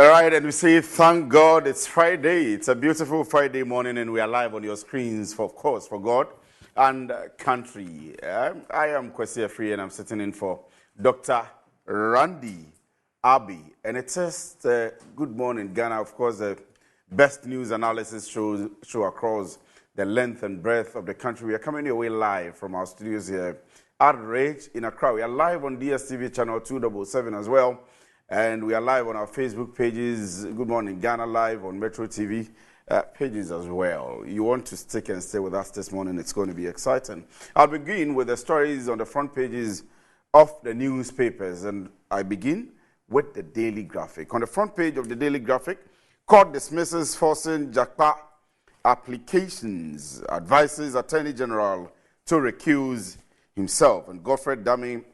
All right, and we say thank God it's Friday. It's a beautiful Friday morning, and we are live on your screens, of course, for God and country. I am Kwesi Free, and I'm sitting in for Dr. Randy ABBEY. And it is Good Morning Ghana, of course, the best news analysis show across the length and breadth of the country. We are coming your way live from our studios here at Rage in Accra. We are live on DSTV channel 277 as well. And we are live on our Facebook pages, Good Morning Ghana Live on Metro TV pages as well. You want to stick and stay with us this morning, it's going to be exciting. I'll begin with the stories on the front pages of the newspapers, and I begin with the Daily Graphic. On the front page of the Daily Graphic, court dismisses forcing JACPA applications, advises Attorney General to recuse himself, and Godfrey Dami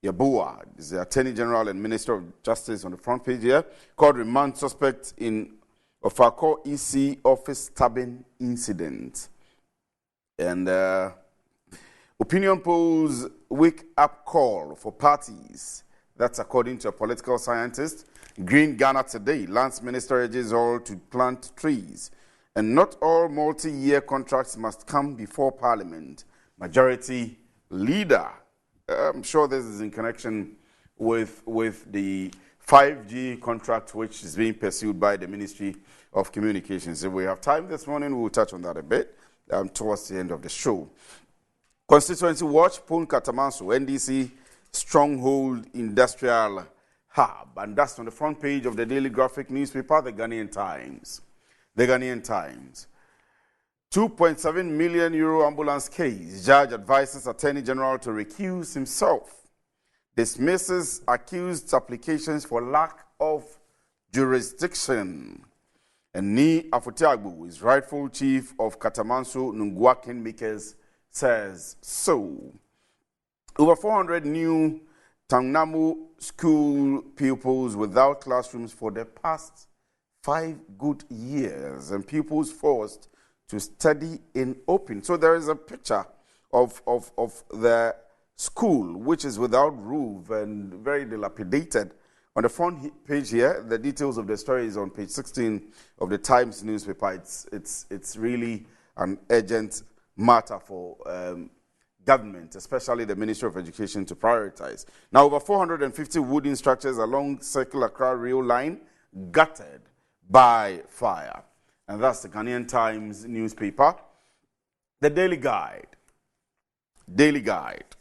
Yabua is the Attorney General and Minister of Justice on the front page here. Court remand suspect in Ofako EC office stabbing incident. And opinion polls wake up call for parties. That's according to a political scientist. Green Ghana today. Lance Minister urges all to plant trees. And not all multi-year contracts must come before Parliament. Majority Leader. I'm sure this is in connection with the 5G contract which is being pursued by the Ministry of Communications. If we have time this morning, we'll touch on that a bit towards the end of the show. Constituency Watch, Pun Katamanso, NDC Stronghold Industrial Hub. And that's on the front page of the Daily Graphic newspaper, the Ghanaian Times. The Ghanaian Times. 2.7 million euro ambulance case. Judge advises Attorney General to recuse himself. Dismisses accused applications for lack of jurisdiction. And Ni Afutiagbu is rightful chief of Katamanso Nungua Makers says so. Over 400 new Tangnamu school pupils without classrooms for the past 5 good years, and pupils forced to study in open. So there is a picture of the school, which is without roof and very dilapidated. On the front page here, the details of the story is on page 16 of the Times newspaper. It's really an urgent matter for government, especially the Ministry of Education, to prioritize. Now, over 450 wooden structures along Circle Accra rail line gutted by fire. And that's the Ghanaian Times newspaper. The Daily Guide. Daily Guide.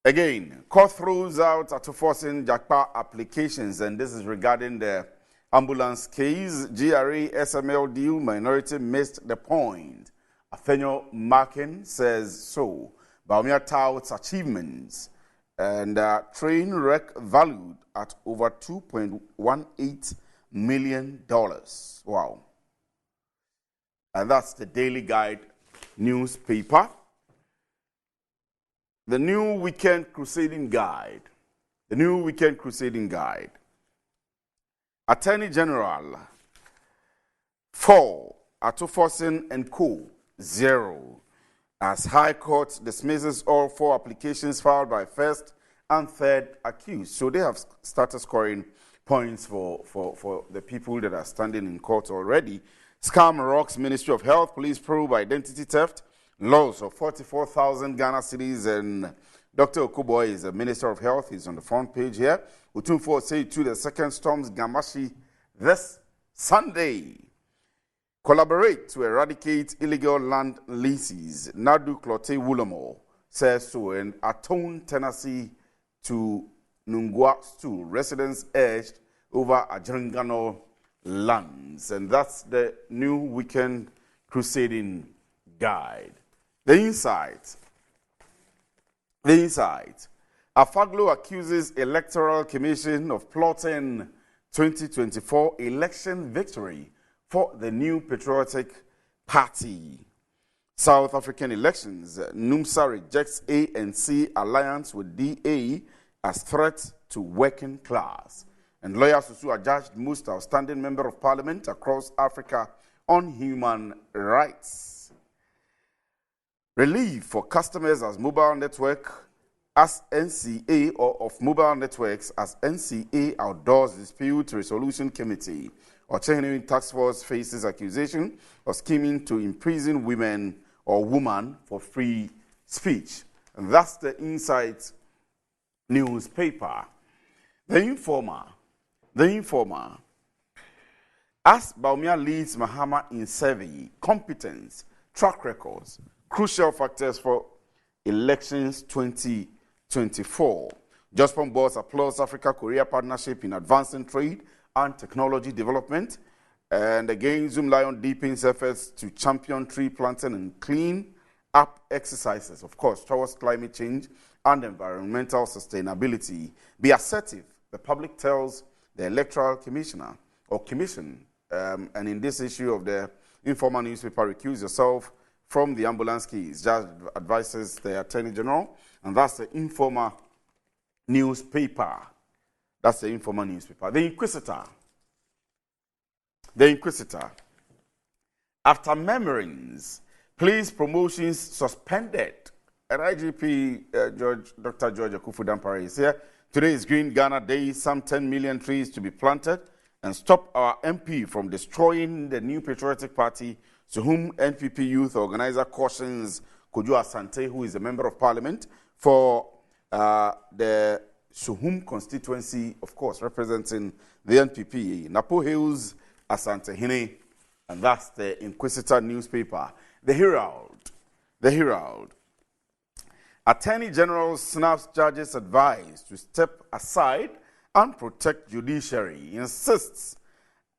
Again, court throws out forcing JACPA applications, and this is regarding the ambulance case. GRA SML deal minority missed the point. Athenio Markin says so. Baumia touts achievements, and train wreck valued at over $2.18 million. Wow. And that's the Daily Guide newspaper. The New Weekend Crusading Guide. The New Weekend Crusading Guide. Attorney General 4, Atoforsen and Co. 0. As High Court dismisses all 4 applications filed by first and third accused. So they have started scoring points for the people that are standing in court already. Scam rocks Ministry of Health, police probe identity theft, loss of 44,000 Ghana cedis, and Dr. Okuboy is the Minister of Health. He's on the front page here. Utumfo say to the second storms Gamashi this Sunday. Collaborate to eradicate illegal land leases. Nadu Clote Wulamo says so, and atone tenancy to Nungua stool. Residents urged over Ajringano lands. And that's the New Weekend Crusading Guide. The Insight. The Insight. Afaglo accuses Electoral Commission of plotting 2024 election victory for the New Patriotic Party. South African elections. NUMSA rejects ANC alliance with DA as threat to working class. And lawyer Susu adjudged most outstanding member of parliament across Africa on human rights. Relief for customers as mobile network as NCA or of mobile networks as NCA Outdoors Dispute Resolution Committee. Ochehene Task Force faces accusation of scheming to imprison women or woman for free speech. And that's the Insight newspaper. The Informer. As Baumia leads Mahama in survey, competence, track records, crucial factors for elections 2024. Jospon Boards applauds Africa-Korea partnership in advancing trade and technology development. And again, Zoom Lion deepens efforts to champion tree planting and clean up exercises, of course, towards climate change and environmental sustainability. Be assertive, the public tells the Electoral Commissioner or Commission. And in this issue of the Informer newspaper, recuse yourself from the ambulance keys. Judge advises the Attorney General, and that's the Informer newspaper. That's the Informer newspaper. The Inquisitor. After murmurings, police promotions suspended. And IGP Dr. George Akufu-Dampare is here. Today is Green Ghana Day. Some 10 million trees to be planted and stop our MP from destroying the new patriotic party, to whom NPP youth organizer cautions Kojo Asante, who is a member of parliament, for the Suhum constituency, of course, representing the NPP. Napo Hills, Asante Hine, and that's the Inquisitor newspaper. The Herald. Attorney General snaps judges' advice to step aside and protect judiciary. Insists,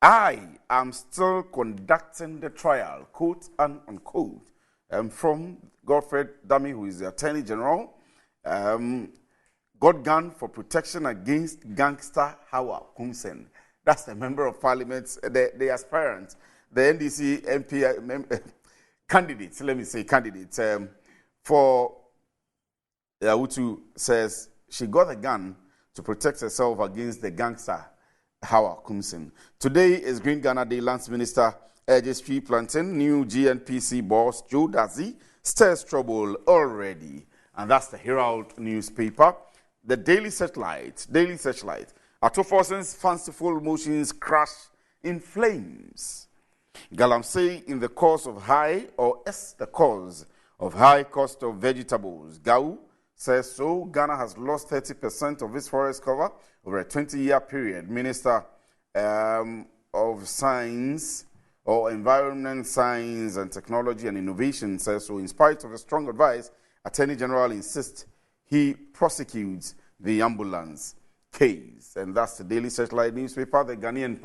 I am still conducting the trial, quote and unquote. From Godfred Dami, who is the Attorney General, got gun for protection against gangster Hawa Kumsen. That's the member of parliament, the aspirant, the NDC MP candidate, let me say candidate, for Utu says she got a gun to protect herself against the gangster Hawa Kumsen. Today is Green Ghana Day. Lands Minister urges tree planting. New GNPC boss Joe Dazi stirs trouble already. And that's the Herald newspaper. The Daily Searchlight. Atoforsen's fanciful motions crash in flames. Galamsey in the cause of high cost of vegetables. Gau says so. Ghana has lost 30% of its forest cover over a 20-year period. Minister of Science or Environment, Science and Technology and Innovation says so. In spite of a strong advice, Attorney General insists he prosecutes the ambulance case. And that's the Daily Searchlight newspaper, the Ghanaian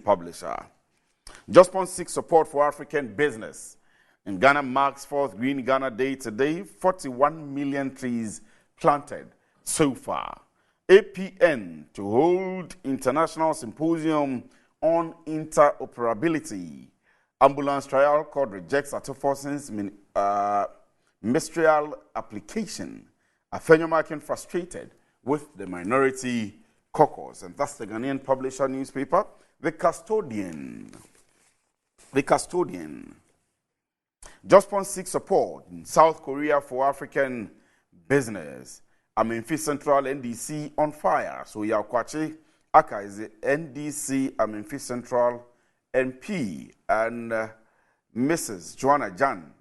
publisher. Jospon seeks support for African business. And Ghana marks 4th Green Ghana Day today. 41 million trees planted so far. APN to hold international symposium on interoperability. Ambulance trial court rejects Atoforsen's ministerial application. Afenyomakin frustrated with the minority caucus. And that's the Ghanaian publisher newspaper. The Custodian. Jospon seeks support in South Korea for African business. Amenfi Central NDC on fire. So Yaokwache Aka is the NDC Amenfi Central MP. And Mrs. Joanna Jan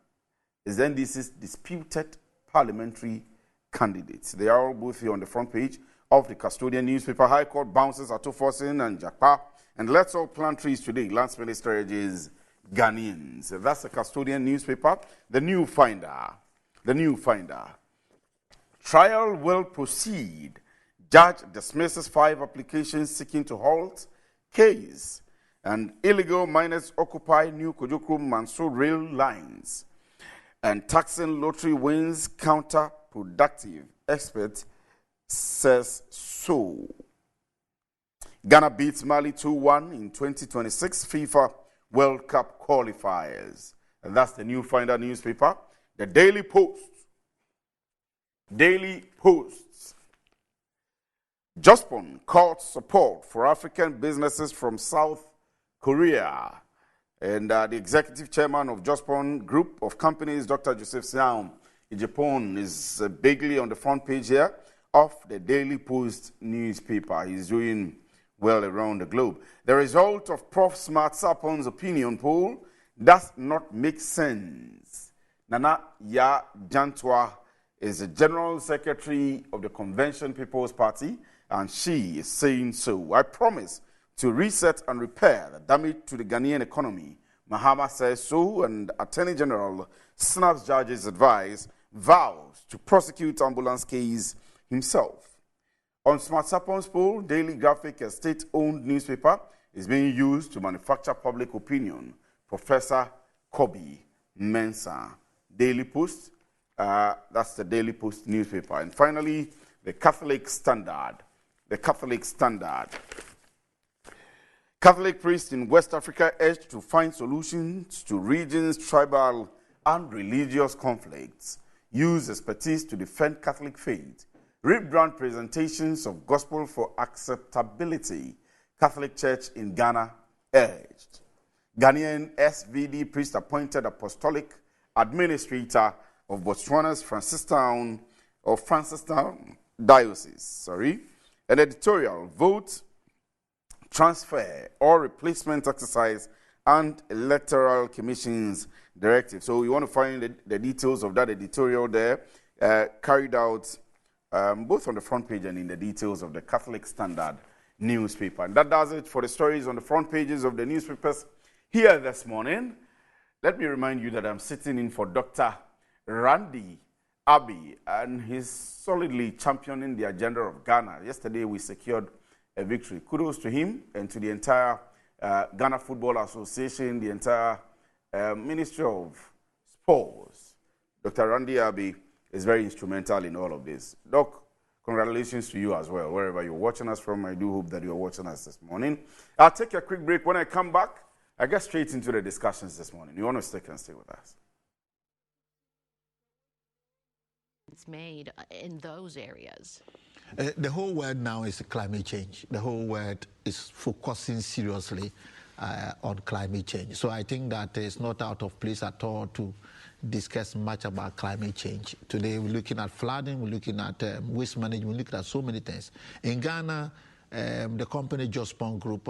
is the NDC's disputed parliamentary candidates. They are all both here on the front page of the Custodian newspaper. High Court bounces Atoforsen and Jakpa. And let's all plant trees today. Lands Minister urges Ghanaians. That's the Custodian newspaper. The New Finder. Trial will proceed. Judge dismisses 5 applications seeking to halt case. And illegal miners occupy new Kojokrom Mansour rail lines. And taxing lottery wins counterproductive. Expert says so. Ghana beats Mali 2-1 in 2026 FIFA World Cup qualifiers. And that's the New Finder newspaper. The Daily Post. Jospon calls support for African businesses from South Korea. And the executive chairman of Jospon Group of Companies, Dr. Joseph Siam, Japan is bigly on the front page here of the Daily Post newspaper. He's doing well around the globe. The result of Prof. Smart Sapon's opinion poll does not make sense. Nana Ya Jantwa is the General Secretary of the Convention People's Party, and she is saying so. I promise to reset and repair the damage to the Ghanaian economy. Mahama says so, and Attorney General snaps judge's advice, vows to prosecute ambulance case himself. On Smart Sapon's poll, Daily Graphic, a state-owned newspaper, is being used to manufacture public opinion. Professor Kobe Mensah. Daily Post, that's the Daily Post newspaper. And finally, the Catholic Standard. The Catholic Standard. Catholic priests in West Africa urged to find solutions to regions' tribal and religious conflicts. Use expertise to defend Catholic faith. Rebrand presentations of gospel for acceptability. Catholic Church in Ghana urged. Ghanaian SVD priest appointed apostolic administrator of Botswana's Francistown Diocese. An editorial, vote, transfer or replacement exercise, and electoral commissions directive. So you want to find the details of that editorial there, carried out both on the front page and in the details of the Catholic Standard newspaper. And that does it for the stories on the front pages of the newspapers here this morning. Let me remind you that I'm sitting in for Dr. Randy ABBEY, and he's solidly championing the agenda of Ghana. Yesterday we secured a victory. Kudos to him and to the entire Ghana Football Association, the entire Ministry of Sports. Dr. Randy ABBEY is very instrumental in all of this. Doc, congratulations to you as well, wherever you're watching us from. I do hope that you're watching us this morning. I'll take a quick break. When I come back, I get straight into the discussions this morning. You want to stick and stay with us? It's made in those areas. The whole world now is climate change. The whole world is focusing seriously on climate change. So I think that it's not out of place at all to discuss much about climate change. Today we're looking at flooding, we're looking at waste management, we're looking at so many things. In Ghana, the company Jospon Group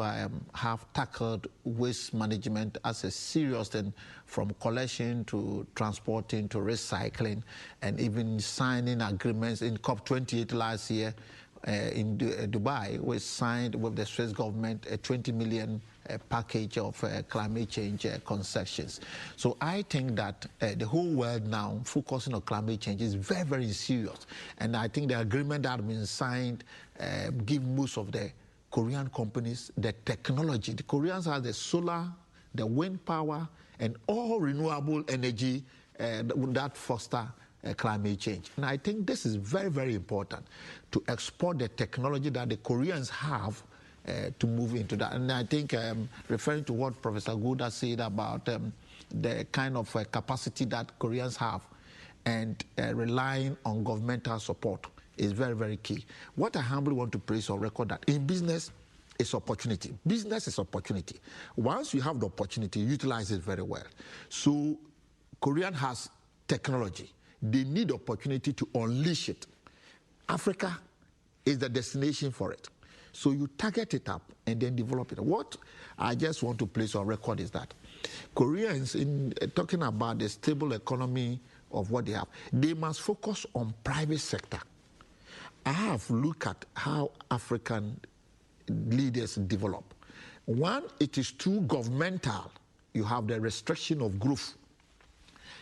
have tackled waste management as a serious thing, from collection to transporting to recycling, and even signing agreements in COP28 last year in Dubai. We signed with the Swiss government a 20 million package of climate change concessions. So I think that the whole world now focusing on climate change is very, very serious. And I think the agreement that has been signed give most of the Korean companies the technology. The Koreans have the solar, the wind power, and all renewable energy that foster climate change. And I think this is very, very important to export the technology that the Koreans have to move into that. And I think referring to what Professor Gouda said about the kind of capacity that Koreans have and relying on governmental support is very, very key. What I humbly want to place on record that in business, it's opportunity. Business is opportunity. Once you have the opportunity, utilize it very well. So Korean has technology. They need opportunity to unleash it. Africa is the destination for it. So you target it up and then develop it. What I just want to place on record is that Koreans, in talking about the stable economy of what they have, they must focus on private sector. I have looked at how African leaders develop. One, it is too governmental. You have the restriction of growth.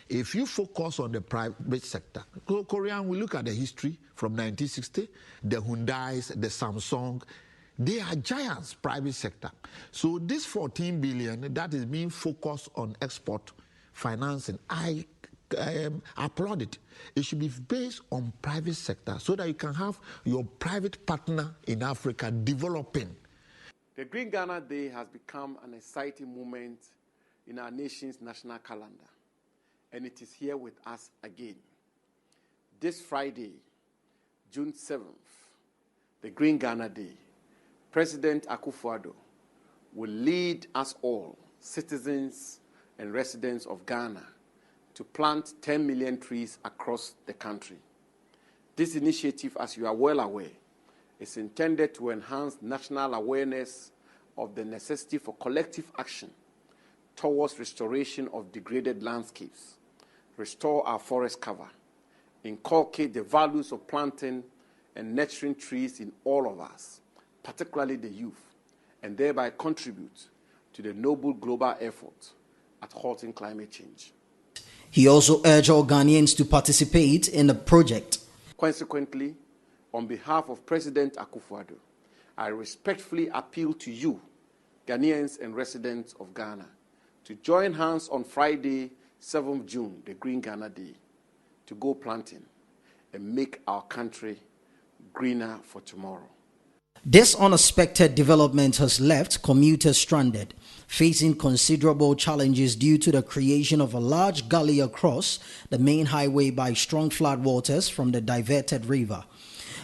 If you focus on the private sector, Korean, we look at the history from 1960, the Hyundais, the Samsung, they are giants, private sector. So this 14 billion that is being focused on export financing, I applaud it. It should be based on private sector so that you can have your private partner in Africa developing. The Green Ghana Day has become an exciting moment in our nation's national calendar, and it is here with us again. This Friday, June 7th, the Green Ghana Day, President Akufo-Addo will lead us all, citizens and residents of Ghana, to plant 10 million trees across the country. This initiative, as you are well aware, is intended to enhance national awareness of the necessity for collective action towards restoration of degraded landscapes, restore our forest cover, inculcate the values of planting and nurturing trees in all of us, particularly the youth, and thereby contribute to the noble global effort at halting climate change. He also urged all Ghanaians to participate in the project. Consequently, on behalf of President Akufo-Addo, I respectfully appeal to you, Ghanaians and residents of Ghana, to join hands on Friday, 7th June, the Green Ghana Day, to go planting and make our country greener for tomorrow. This unexpected development has left commuters stranded, facing considerable challenges due to the creation of a large gully across the main highway by strong floodwaters from the diverted river.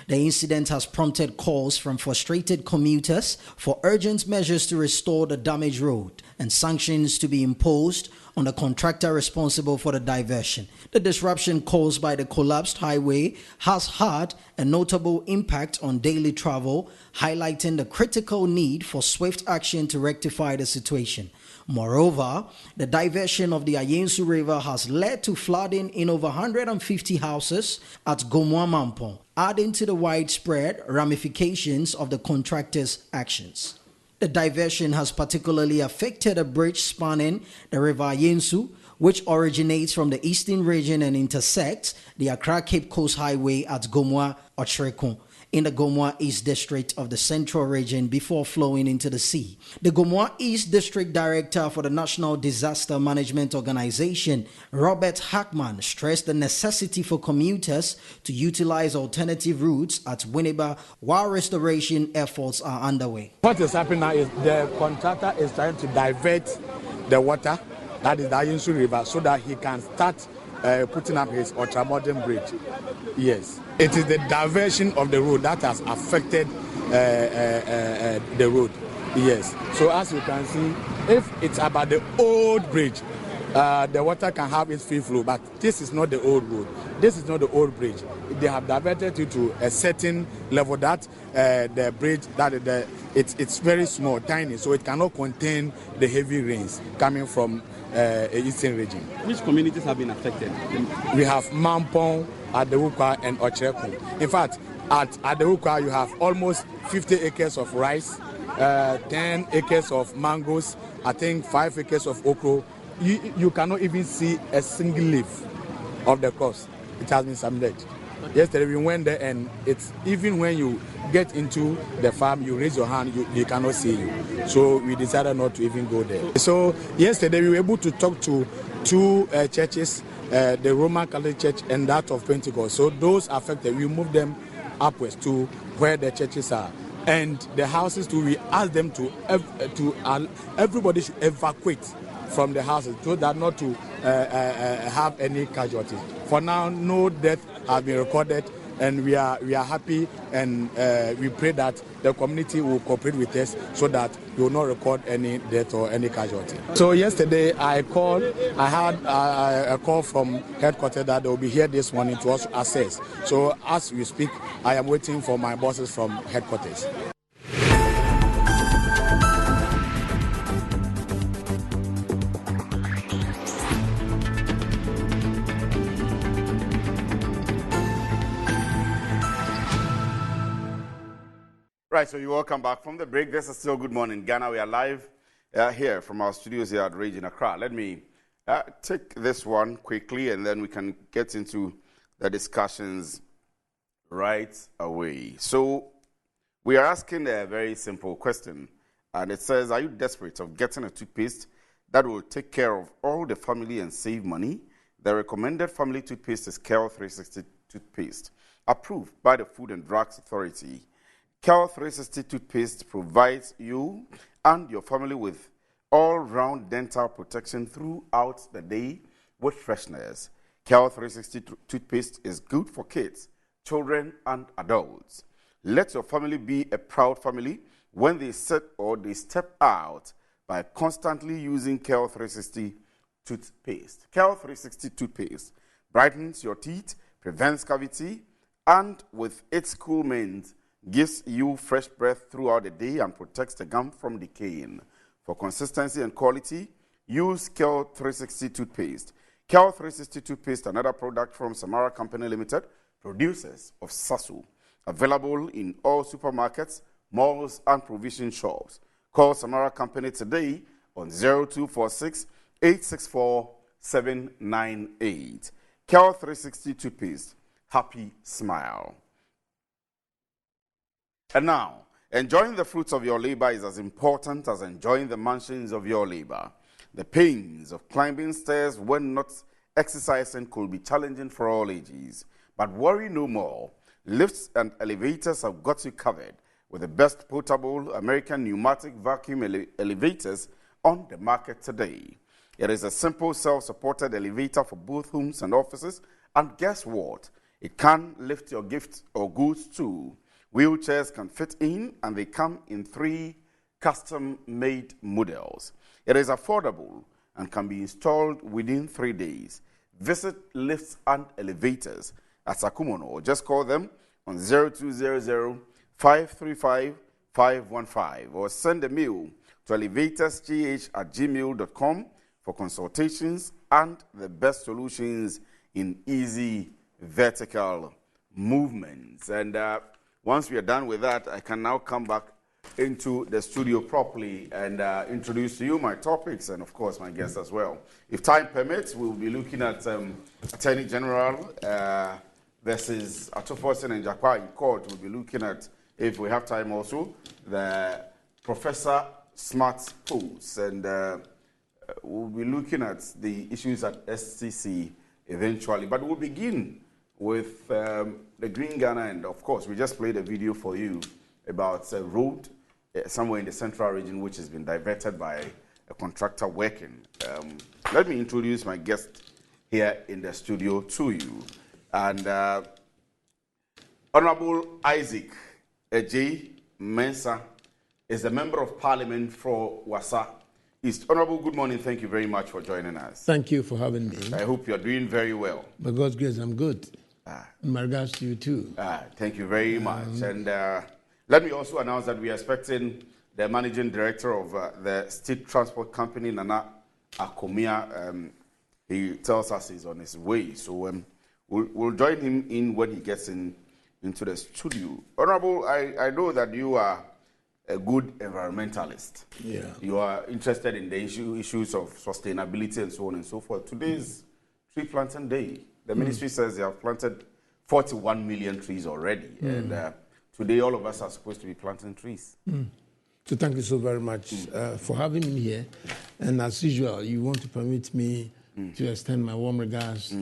The incident has prompted calls from frustrated commuters for urgent measures to restore the damaged road and sanctions to be imposed on the contractor responsible for the diversion. The disruption caused by the collapsed highway has had a notable impact on daily travel, highlighting the critical need for swift action to rectify the situation. Moreover, the diversion of the Ayensu River has led to flooding in over 150 houses at Gomwa Mampong, adding to the widespread ramifications of the contractor's actions. The diversion has particularly affected a bridge spanning the River Ayensu, which originates from the eastern region and intersects the Accra-Cape Coast Highway at Gomwa Ochrekun in the Gomwa East District of the Central Region before flowing into the sea. The Gomwa East District Director for the National Disaster Management Organization, Robert Hackman, stressed the necessity for commuters to utilize alternative routes at Winneba while restoration efforts are underway. What is happening now is the contractor is trying to divert the water, that is the Ayensu River, so that he can start putting up his ultramodern bridge. Yes. It is the diversion of the road that has affected the road. Yes. So as you can see, if it's about the old bridge, the water can have its free flow, but this is not the old road. This is not the old bridge. They have diverted it to a certain level that the bridge, it's very small, tiny, so it cannot contain the heavy rains coming from eastern region. Which communities have been affected? We have Mampong, Adewukwa, and Ochrekun. In fact, at Adewukwa, you have almost 50 acres of rice, 10 acres of mangoes, I think 5 acres of okra. You cannot even see a single leaf of the crops. It has been submerged. Yesterday we went there, and it's even when you get into the farm, you raise your hand, they cannot see you. So we decided not to even go there. So yesterday we were able to talk to two churches, the Roman Catholic Church and that of Pentecost. So those affected, we moved them upwards to where the churches are. And the houses too, we asked them to everybody should evacuate from the houses so that not to have any casualties. For now, no death has been recorded, and we are happy, and we pray that the community will cooperate with us so that we will not record any death or any casualty. So yesterday I had a call from headquarters that they will be here this morning to also assess. So as we speak, I am waiting for my bosses from headquarters. Right, so you're welcome back from the break. This is still Good Morning Ghana. We are live here from our studios here at Rage in Accra. Let me take this one quickly, and then we can get into the discussions right away. So we are asking a very simple question, and it says, are you desperate of getting a toothpaste that will take care of all the family and save money? The recommended family toothpaste is Kel 360 toothpaste, approved by the Food and Drugs Authority. Kel 360 toothpaste provides you and your family with all-round dental protection throughout the day with freshness. Kel 360 toothpaste is good for kids, children, and adults. Let your family be a proud family when they set or they step out by constantly using Kel 360 toothpaste. Kel 360 toothpaste brightens your teeth, prevents cavity, and with its cool mint, gives you fresh breath throughout the day and protects the gum from decaying. For consistency and quality, use Kel 360 toothpaste. Kel 360 toothpaste, another product from Samara Company Limited, producers of Sasu. Available in all supermarkets, malls, and provision shops. Call Samara Company today on 0246 864 798. Kel 360 toothpaste. Happy smile. And now, enjoying the fruits of your labor is as important as enjoying the mansions of your labor. The pains of climbing stairs when not exercising could be challenging for all ages. But worry no more. Lifts and elevators have got you covered with the best portable American pneumatic vacuum elevators on the market today. It is a simple self-supported elevator for both homes and offices, and guess what? It can lift your gifts or goods too. Wheelchairs can fit in, and they come in 3 custom-made models. It is affordable and can be installed within 3 days. Visit Lifts and Elevators at Sakumono, or just call them on 0200-535-515 or send a mail to elevatorsgh@gmail.com for consultations and the best solutions in easy vertical movements. And once we are done with that, I can now come back into the studio properly and introduce to you my topics and, of course, my guests as well. If time permits, we'll be looking at Attorney General versus Atoforsen and Jakwa in court. We'll be looking at, if we have time also, the Professor Smart polls, and we'll be looking at the issues at SCC eventually. But we'll begin with the Green Ghana, and of course, we just played a video for you about a road somewhere in the central region which has been diverted by a contractor working. Let me introduce my guest here in the studio to you. And Honorable Isaac J. Mensah is the Member of Parliament for Wassa East. Honorable, good morning. Thank you very much for joining us. Thank you for having me. I hope you're doing very well. By God's grace, I'm good. In my regards to you too. Thank you very much. And let me also announce that we are expecting the Managing Director of the State Transport Company, Nana Akomia. He tells us he's on his way. So we'll join him in when he gets into the studio. Honorable, I know that you are a good environmentalist. Yeah. You are interested in the issues of sustainability and so on and so forth. Today is Tree Planting Day. The ministry says they have planted 41 million trees already. And today all of us are supposed to be planting trees. So thank you so very much for having me here. And as usual, you want to permit me to extend my warm regards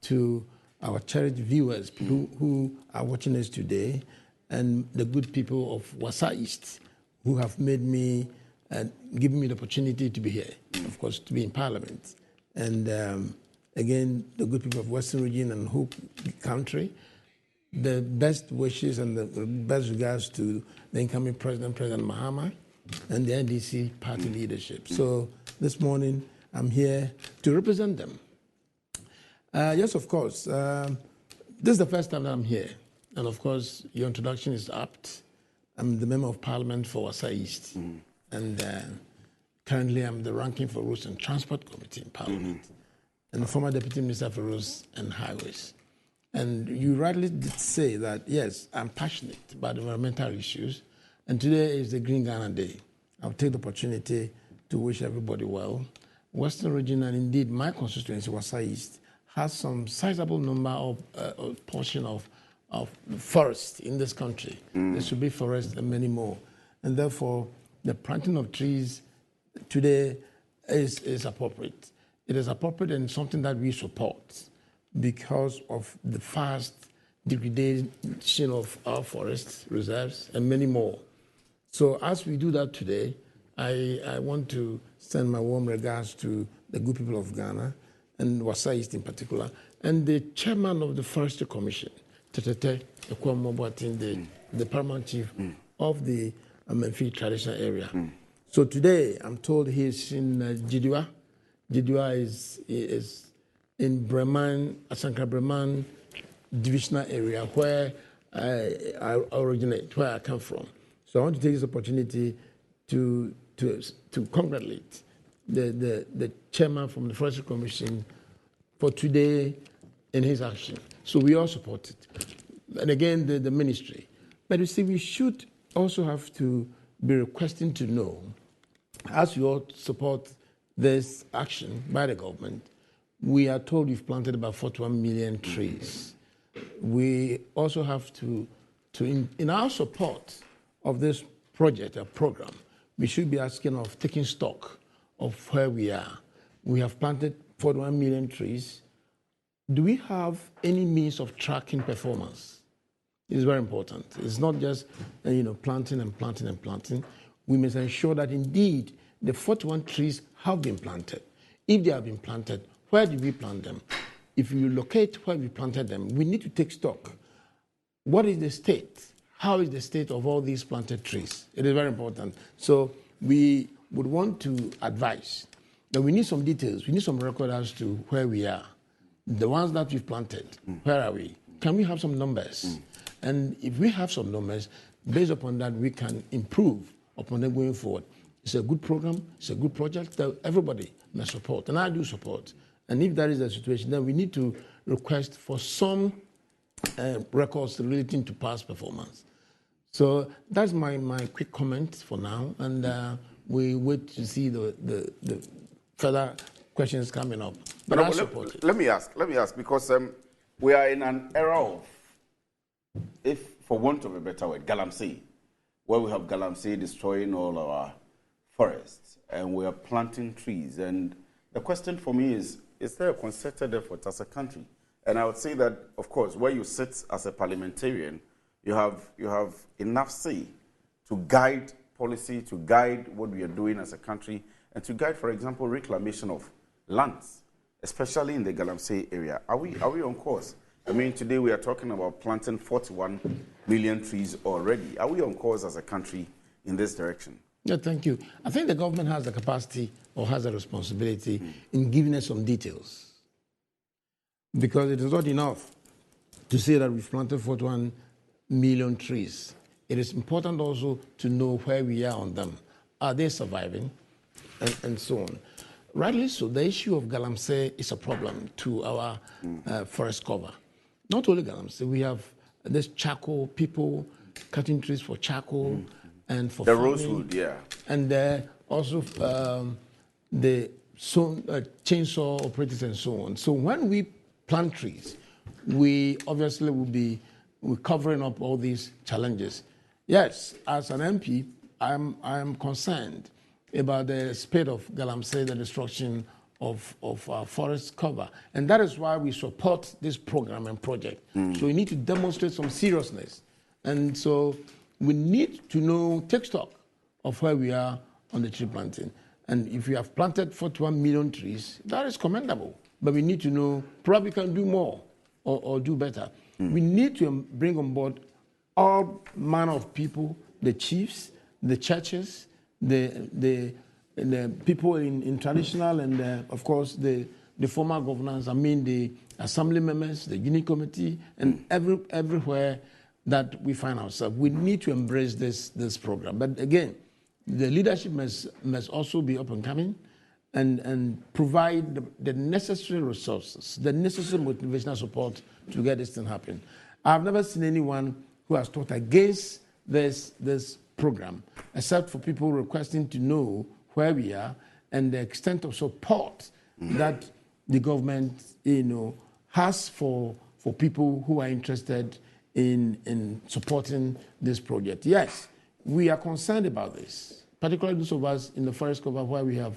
to our cherished viewers who are watching us today, and the good people of Wassa East who have made me and given me the opportunity to be here, of course, to be in Parliament. And again, the good people of Western Region and whole country, the best wishes and the best regards to the incoming President Mahama, and the NDC party leadership. So this morning, I'm here to represent them. Yes, of course. This is the first time that I'm here. And of course, your introduction is apt. I'm the Member of Parliament for Wassa East. And currently, I'm the ranking for Roads and Transport Committee in Parliament. And the former Deputy Minister for Roads and Highways. And you rightly did say that, yes, I'm passionate about environmental issues. And today is the Green Ghana Day. I'll take the opportunity to wish everybody well. Western Region, and indeed my constituency, Wassa East, has some sizable number of portion of forest in this country. There should be forests and many more. And therefore, the planting of trees today is appropriate. It is appropriate and something that we support because of the fast degradation of our forests, reserves, and many more. So as we do that today, I want to send my warm regards to the good people of Ghana, and Wassa East in particular, and the chairman of the Forestry Commission, Tetete Ekwamo, the paramount chief of the Memphis traditional area. So today, I'm told he's in Jidiwa Jidua is in Bremen, Asanka Bremen divisional area where I originate, where I come from. So I want to take this opportunity to congratulate the chairman from the Forestry Commission for today in his action. So we all support it. And again, the ministry. But you see, we should also have to be requesting to know, as we all support this action by the government, we are told we've planted about 41 million trees. We also have to in our support of this project, a program, we should be asking of taking stock of where we are. We have planted 41 million trees. Do we have any means of tracking performance? It's very important. It's not just planting and planting and planting. We must ensure that indeed the 41 trees have been planted. If they have been planted, where did we plant them? If you locate where we planted them, we need to take stock. What is the state? How is the state of all these planted trees? It is very important. So we would want to advise that we need some details. We need some record as to where we are. The ones that we've planted, where are we? Can we have some numbers? And if we have some numbers, based upon that, we can improve upon them going forward. It's a good program. It's a good project that everybody must support, and I do support. And if that is the situation, then we need to request for some records relating to past performance. So that's my quick comment for now, and we wait to see the further questions coming up. But I support it. Let me ask, because we are in an era of, if for want of a better word, galamsey, where we have galamsey destroying all our forests, and we are planting trees. And the question for me is there a concerted effort as a country? And I would say that, of course, where you sit as a parliamentarian, you have enough say to guide policy, to guide what we are doing as a country, and to guide, for example, reclamation of lands, especially in the Galamsey area. Are we on course? I mean, today we are talking about planting 41 million trees already. Are we on course as a country in this direction? Yeah, thank you. I think the government has the capacity or has a responsibility in giving us some details. Because it is not enough to say that we've planted 41 million trees. It is important also to know where we are on them. Are they surviving? And so on. Rightly so, the issue of Galamsey is a problem to our forest cover. Not only Galamsey, we have this charcoal, people cutting trees for charcoal and for the farming. rosewood, yeah. And also the chainsaw operators and so on. So when we plant trees, we obviously will be covering up all these challenges. Yes, as an MP, I'm concerned about the spread of Galamsey, the destruction of our forest cover. And that is why we support this program and project. So we need to demonstrate some seriousness. And so we need to know, take stock of where we are on the tree planting. And if we have planted 41 million trees, that is commendable. But we need to know, probably can do more or do better. We need to bring on board all manner of people, the chiefs, the churches, the people in traditional and, of course, the former governors, I mean the assembly members, the unit committee, and everywhere that we find ourselves. We need to embrace this program. But again, the leadership must also be up and coming and provide the necessary resources, the necessary motivational support to get this thing happen. I've never seen anyone who has taught against this program, except for people requesting to know where we are and the extent of support that the government, has for people who are interested in supporting this project. Yes, we are concerned about this, particularly those of us in the forest cover where we have,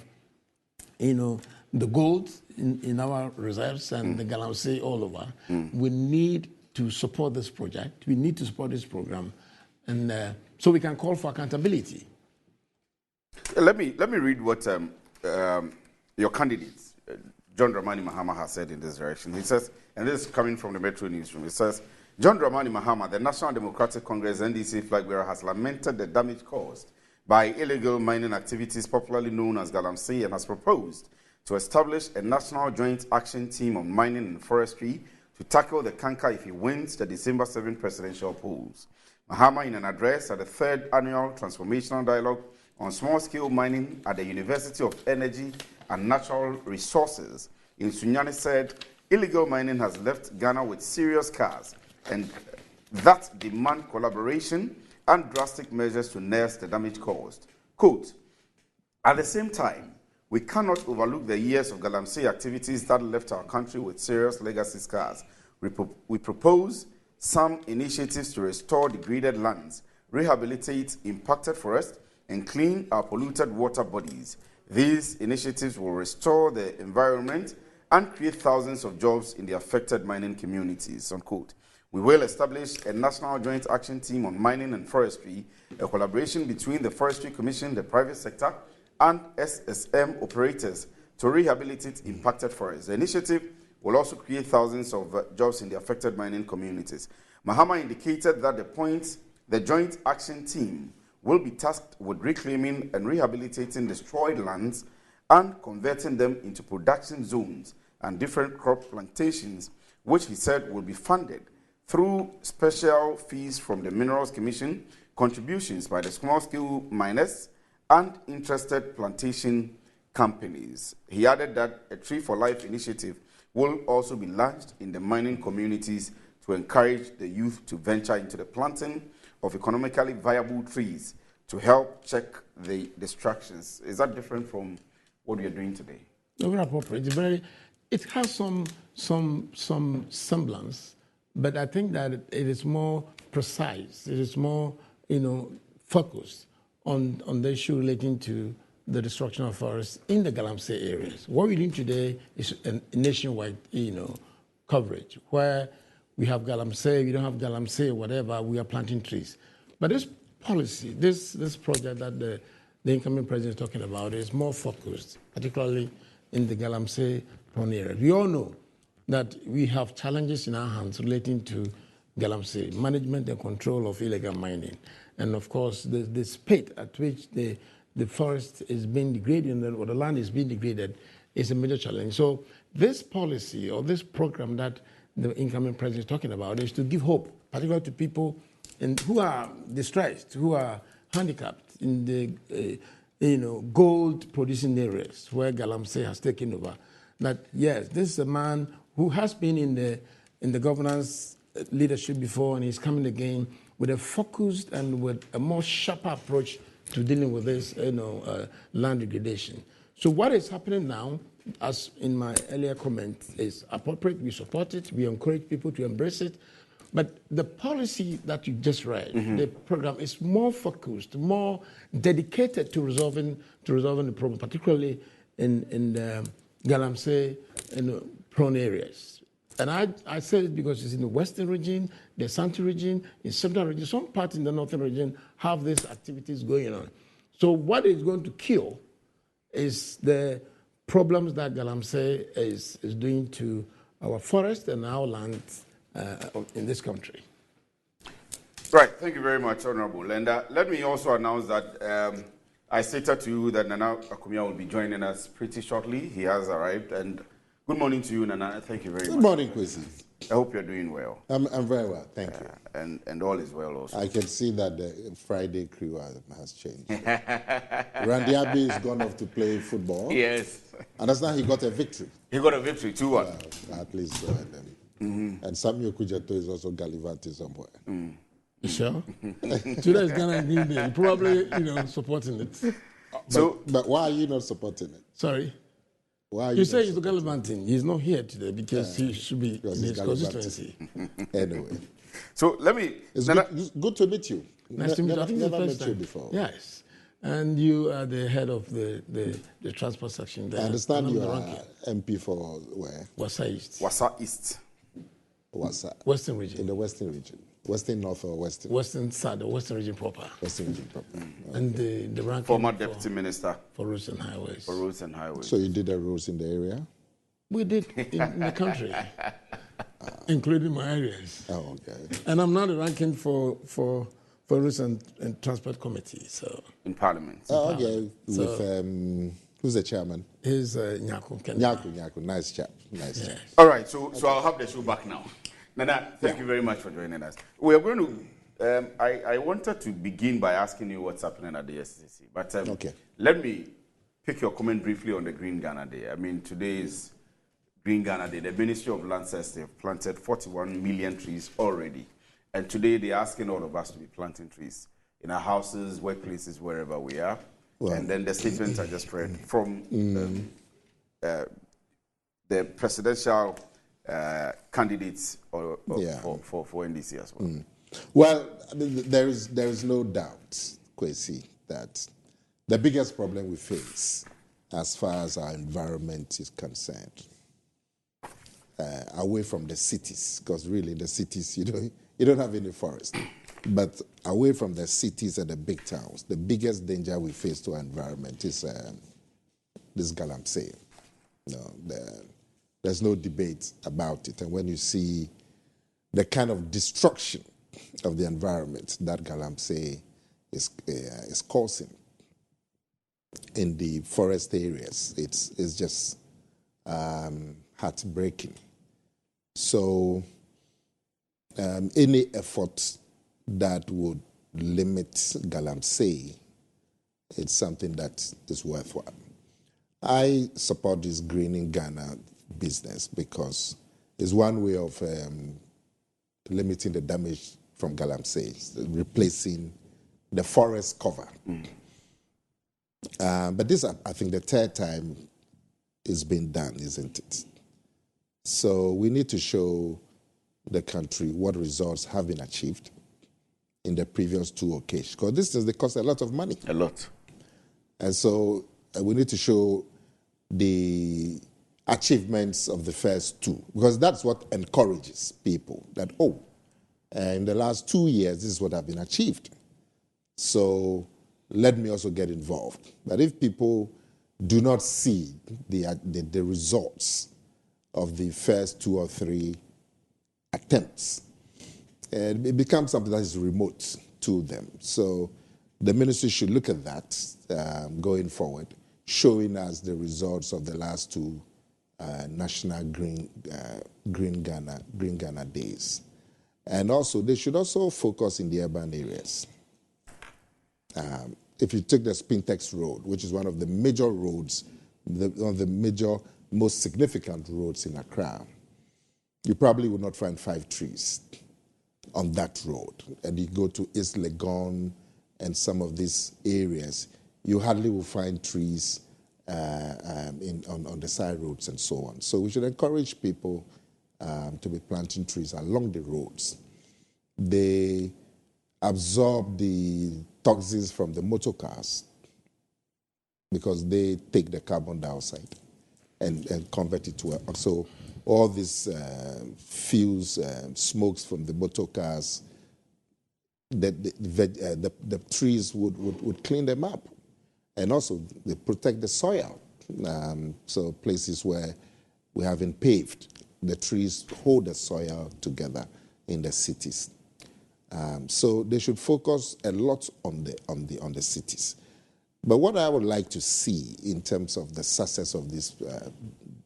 the gold in our reserves and the Galamsey all over. We need to support this project. We need to support this program, and so we can call for accountability. Let me read what your candidate, John Dramani Mahama, has said in this direction. He says, and this is coming from the Metro Newsroom, he says, John Dramani Mahama, the National Democratic Congress NDC flag bearer, has lamented the damage caused by illegal mining activities popularly known as Galamsey and has proposed to establish a national joint action team on mining and forestry to tackle the canker if he wins the December 7 presidential polls. Mahama, in an address at the 3rd Annual Transformational Dialogue on Small-Scale Mining at the University of Energy and Natural Resources in Sunyani, said illegal mining has left Ghana with serious scars and that demand collaboration and drastic measures to nurse the damage caused. Quote, at the same time, we cannot overlook the years of Galamsey activities that left our country with serious legacy scars. We propose some initiatives to restore degraded lands, rehabilitate impacted forests, and clean our polluted water bodies. These initiatives will restore the environment and create thousands of jobs in the affected mining communities, unquote. We will establish a national joint action team on mining and forestry, a collaboration between the Forestry Commission, the private sector, and SSM operators to rehabilitate impacted forests. The initiative will also create thousands of jobs in the affected mining communities. Mahama indicated that the joint action team will be tasked with reclaiming and rehabilitating destroyed lands and converting them into production zones and different crop plantations, which he said will be funded through special fees from the Minerals Commission, contributions by the small-scale miners, and interested plantation companies. He added that a Tree for Life initiative will also be launched in the mining communities to encourage the youth to venture into the planting of economically viable trees to help check the distractions. Is that different from what we are doing today? No, very appropriate. It has some semblance, but I think that it is more precise. It is more, focused on the issue relating to the destruction of forests in the Galamsey areas. What we're doing today is a nationwide, coverage where we have Galamsey, we don't have Galamsey, whatever, we are planting trees. But this policy, this project that the incoming president is talking about is more focused, particularly in the Galamsey prone area. We all know that we have challenges in our hands relating to Galamsey, management and control of illegal mining. And of course, the speed at which the forest is being degraded or the land is being degraded is a major challenge. So this policy or this program that the incoming president is talking about is to give hope, particularly to people who are distressed, who are handicapped in the gold-producing areas where Galamsey has taken over. That yes, this is a man who has been in the governance leadership before, and he's coming again with a focused and with a more sharper approach to dealing with this, land degradation. So what is happening now, as in my earlier comment, is appropriate. We support it. We encourage people to embrace it. But the policy that you just read, the program, is more focused, more dedicated to resolving the problem, particularly in the Galamsey prone areas. And I say it because it's in the western region, the Ashanti region, in central region, some parts in the northern region have these activities going on. So what is going to kill is the problems that Galamsey is doing to our forest and our land in this country. Right. Thank you very much, Honorable. And let me also announce that I stated to you that Nana Akumia will be joining us pretty shortly. He has arrived. And good morning to you, Nana. Thank you very much. Good morning, Kwesi. I hope you're doing well. I'm very well, thank you. And all is well also. I can see that the Friday crew has changed. Randy Abbey has gone off to play football. Yes. Understand he got a victory. He got a victory, 2-1. Well, at least. And Samuel Kujato is also gallivanting somewhere. You sure? Today is Ghana Green Day. Probably, supporting it. But why are you not supporting it? Sorry? Why are you say he's gallivanting. He's not here today because he should be in his constituency. Anyway. So let me... It's good to meet you. Nice to meet you. I think never it's met you before. Yes. And you are the head of the transport section there. I understand you are MP for where? Wassa East. Wassa East. Wassa. Western region. In the Western region. Western North or Western? Western side, the Western region proper. Western region proper. Okay. And the ranking former Deputy Minister. For roads and highways. For roads and highways. So you did the roads in the area? We did in the country, including my areas. Oh, okay. And I'm now the ranking for roads and transport committee. So in Parliament. Oh, okay. With Who's the chairman? He's Nyako. Nyako. Nice chap. Chap. All right, so I'll have the show back now. Nana, thank you very much for joining us. We are going to, I wanted to begin by asking you what's happening at the SCC. But okay. Let me pick your comment briefly on the Green Ghana Day. I mean, today is Green Ghana Day. The Ministry of Land says they've planted 41 million trees already. And today they're asking all of us to be planting trees in our houses, workplaces, wherever we are. Well, and then the statements I just read from the presidential candidates for NDC as well. Well, I mean, there is no doubt, Kwesi, that the biggest problem we face as far as our environment is concerned, away from the cities, because really the cities, you don't have any forest, but away from the cities and the big towns, the biggest danger we face to our environment is this galamsey. There's no debate about it. And when you see the kind of destruction of the environment that galamsey is causing in the forest areas, it's just heartbreaking. So any effort that would limit galamsey, it's something that is worthwhile. I support this Greening Ghana business because it's one way of limiting the damage from galamsey, replacing the forest cover. But this, I think, the third time it's been done, isn't it? So we need to show the country what results have been achieved in the previous two occasions. Because this they cost a lot of money. A lot. And so we need to show the achievements of the first two, because that's what encourages people that, in the last 2 years, this is what have been achieved. So let me also get involved. But if people do not see the results of the first 2 or 3 attempts, it becomes something that is remote to them. So the ministry should look at that going forward, showing us the results of the last 2 National Green Ghana Days. And also, they should also focus in the urban areas. If you take the Spintex Road, which is one of the major roads, one of the major, most significant roads in Accra, you probably will not find 5 trees on that road. And you go to East Legon and some of these areas, you hardly will find trees on the side roads and so on. So we should encourage people to be planting trees along the roads. They absorb the toxins from the motor cars because they take the carbon dioxide and convert it to so all these fuels, smokes from the motor cars, the trees would clean them up. And also, they protect the soil. So places where we haven't paved, the trees hold the soil together in the cities. So they should focus a lot on the cities. But what I would like to see in terms of the success of this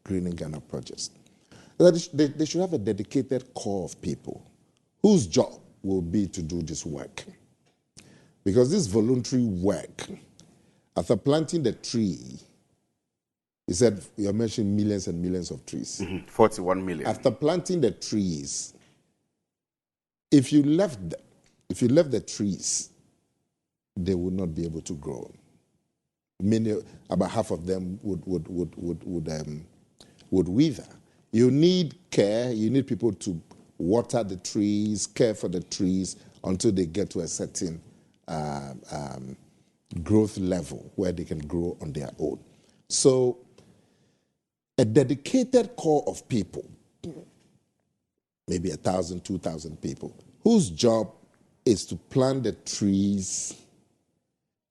Greening Ghana project, that they should have a dedicated core of people whose job will be to do this work. Because this voluntary work, after planting the tree, he said, you mentioned millions and millions of trees. 41 million. After planting the trees, if you left the trees, they would not be able to grow. About half of them would wither. You need care. You need people to water the trees, care for the trees until they get to a certain growth level where they can grow on their own. So a dedicated core of people, maybe 1,000, 2,000 people, whose job is to plant the trees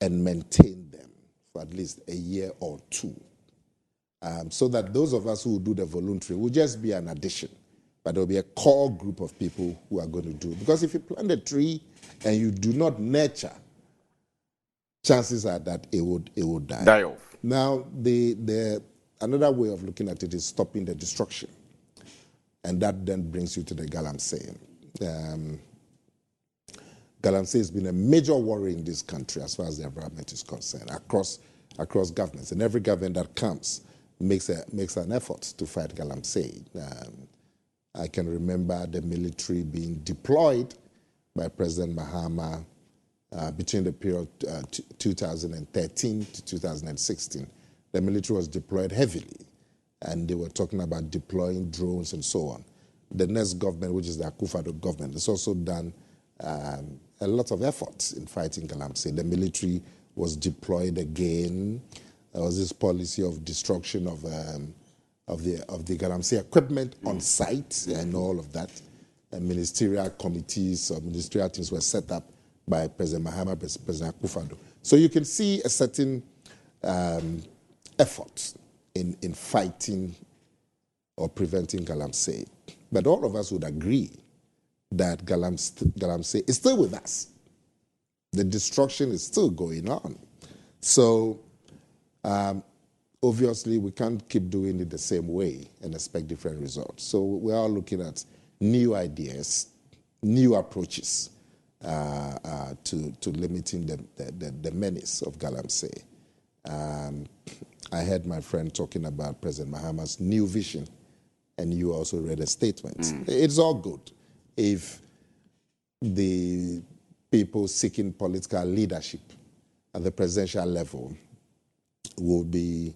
and maintain them for at least a year or 2. So that those of us who do the voluntary will just be an addition, but there will be a core group of people who are going to do it. Because if you plant a tree and you do not nurture chances are that it would die. Die off. Now, another way of looking at it is stopping the destruction. And that then brings you to the Galamsey. Galamsey has been a major worry in this country as far as the environment is concerned, across governments. And every government that comes makes an effort to fight Galamsey. I can remember the military being deployed by President Mahama between the period 2013 to 2016. The military was deployed heavily, and they were talking about deploying drones and so on. The next government, which is the Akufo-Addo government, has also done a lot of efforts in fighting Galamsey. The military was deployed again. There was this policy of destruction of the Galamsey equipment on site and all of that. And ministerial committees or ministerial teams were set up by President Mahama, President Akufo-Addo. So you can see a certain effort in fighting or preventing Galamsey. But all of us would agree that Galamsey is still with us. The destruction is still going on. So obviously we can't keep doing it the same way and expect different results. So we're all looking at new ideas, new approaches to limiting the menace of Galamsey. I heard my friend talking about President Mahama's new vision, and you also read a statement. It's all good if the people seeking political leadership at the presidential level will be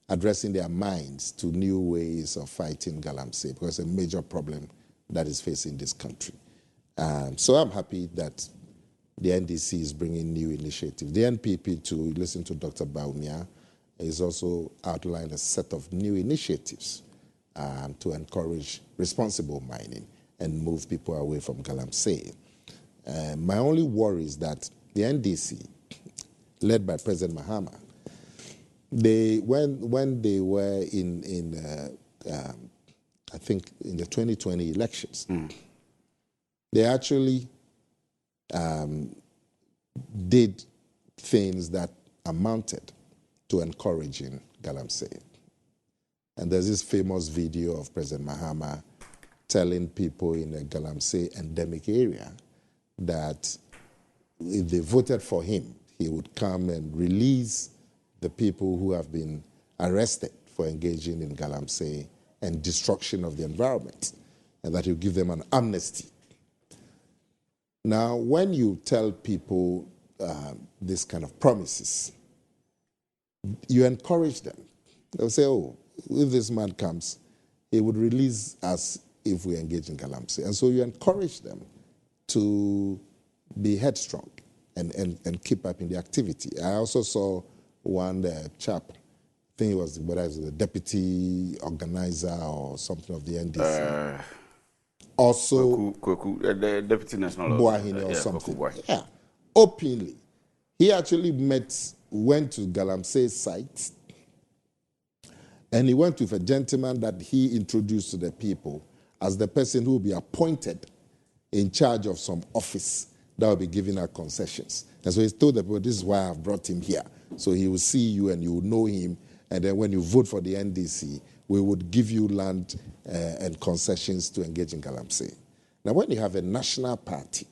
addressing their minds to new ways of fighting Galamsey, because it's a major problem that is facing this country. So I'm happy that the NDC is bringing new initiatives. The NPP, to listen to Dr. Baumia, is also outlined a set of new initiatives to encourage responsible mining and move people away from Galamsey. My only worry is that the NDC, led by President Mahama, when they were in I think in the 2020 elections, they actually did things that amounted to encouraging Galamsey. And there's this famous video of President Mahama telling people in the Galamsey endemic area that if they voted for him, he would come and release the people who have been arrested for engaging in Galamsey and destruction of the environment, and that he'll give them an amnesty. Now, when you tell people this kind of promises, you encourage them. They'll say, oh, if this man comes, he would release us if we engage in Galamsey. And so you encourage them to be headstrong and keep up in the activity. I also saw one chap, I think it was the deputy organizer or something of the NDC. Also, the deputy national Buahine or something. Yeah, openly. He actually went to Galamsey's site, and he went with a gentleman that he introduced to the people as the person who will be appointed in charge of some office that will be giving out concessions. And so he told the people, this is why I've brought him here. So he will see you and you will know him, and then when you vote for the NDC, we would give you land and concessions to engage in Galamsey. Now, when you have a national party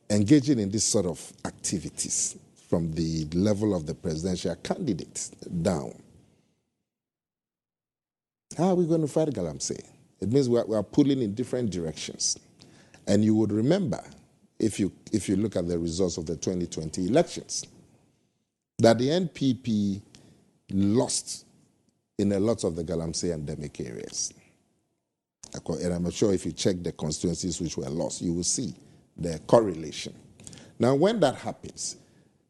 engaging in this sort of activities from the level of the presidential candidate down, how are we going to fight Galamsey? It means we are pulling in different directions. And you would remember, if you look at the results of the 2020 elections, that the NPP lost in a lot of the Galamsey endemic areas. And I'm sure if you check the constituencies which were lost, you will see the correlation. Now, when that happens,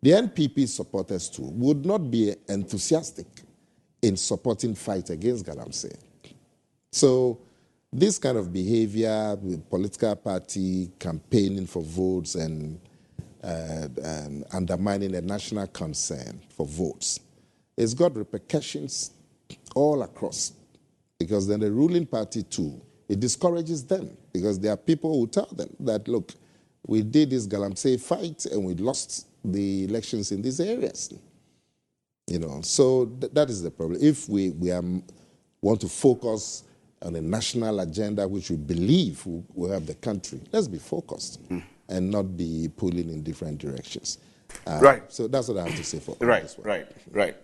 the NPP supporters too would not be enthusiastic in supporting fight against Galamsey. So this kind of behavior, with political party campaigning for votes and undermining the national concern for votes, it's got repercussions all across, because then the ruling party too, it discourages them, because there are people who tell them that, look, we did this Galamsey fight and we lost the elections in these areas. So that is the problem. If we want to focus on a national agenda which we believe will help the country, let's be focused and not be pulling in different directions. Right. So that's what I have to say for this one. Right.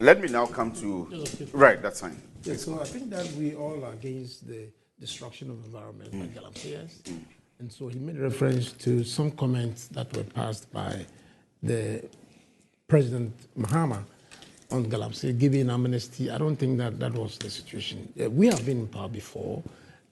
Let me now come to... Right, that's fine. Yeah, so I think that we all are against the destruction of environment by Galamseyers. And so he made reference to some comments that were passed by the President Mahama on Galamsey giving amnesty. I don't think that was the situation. We have been in power before,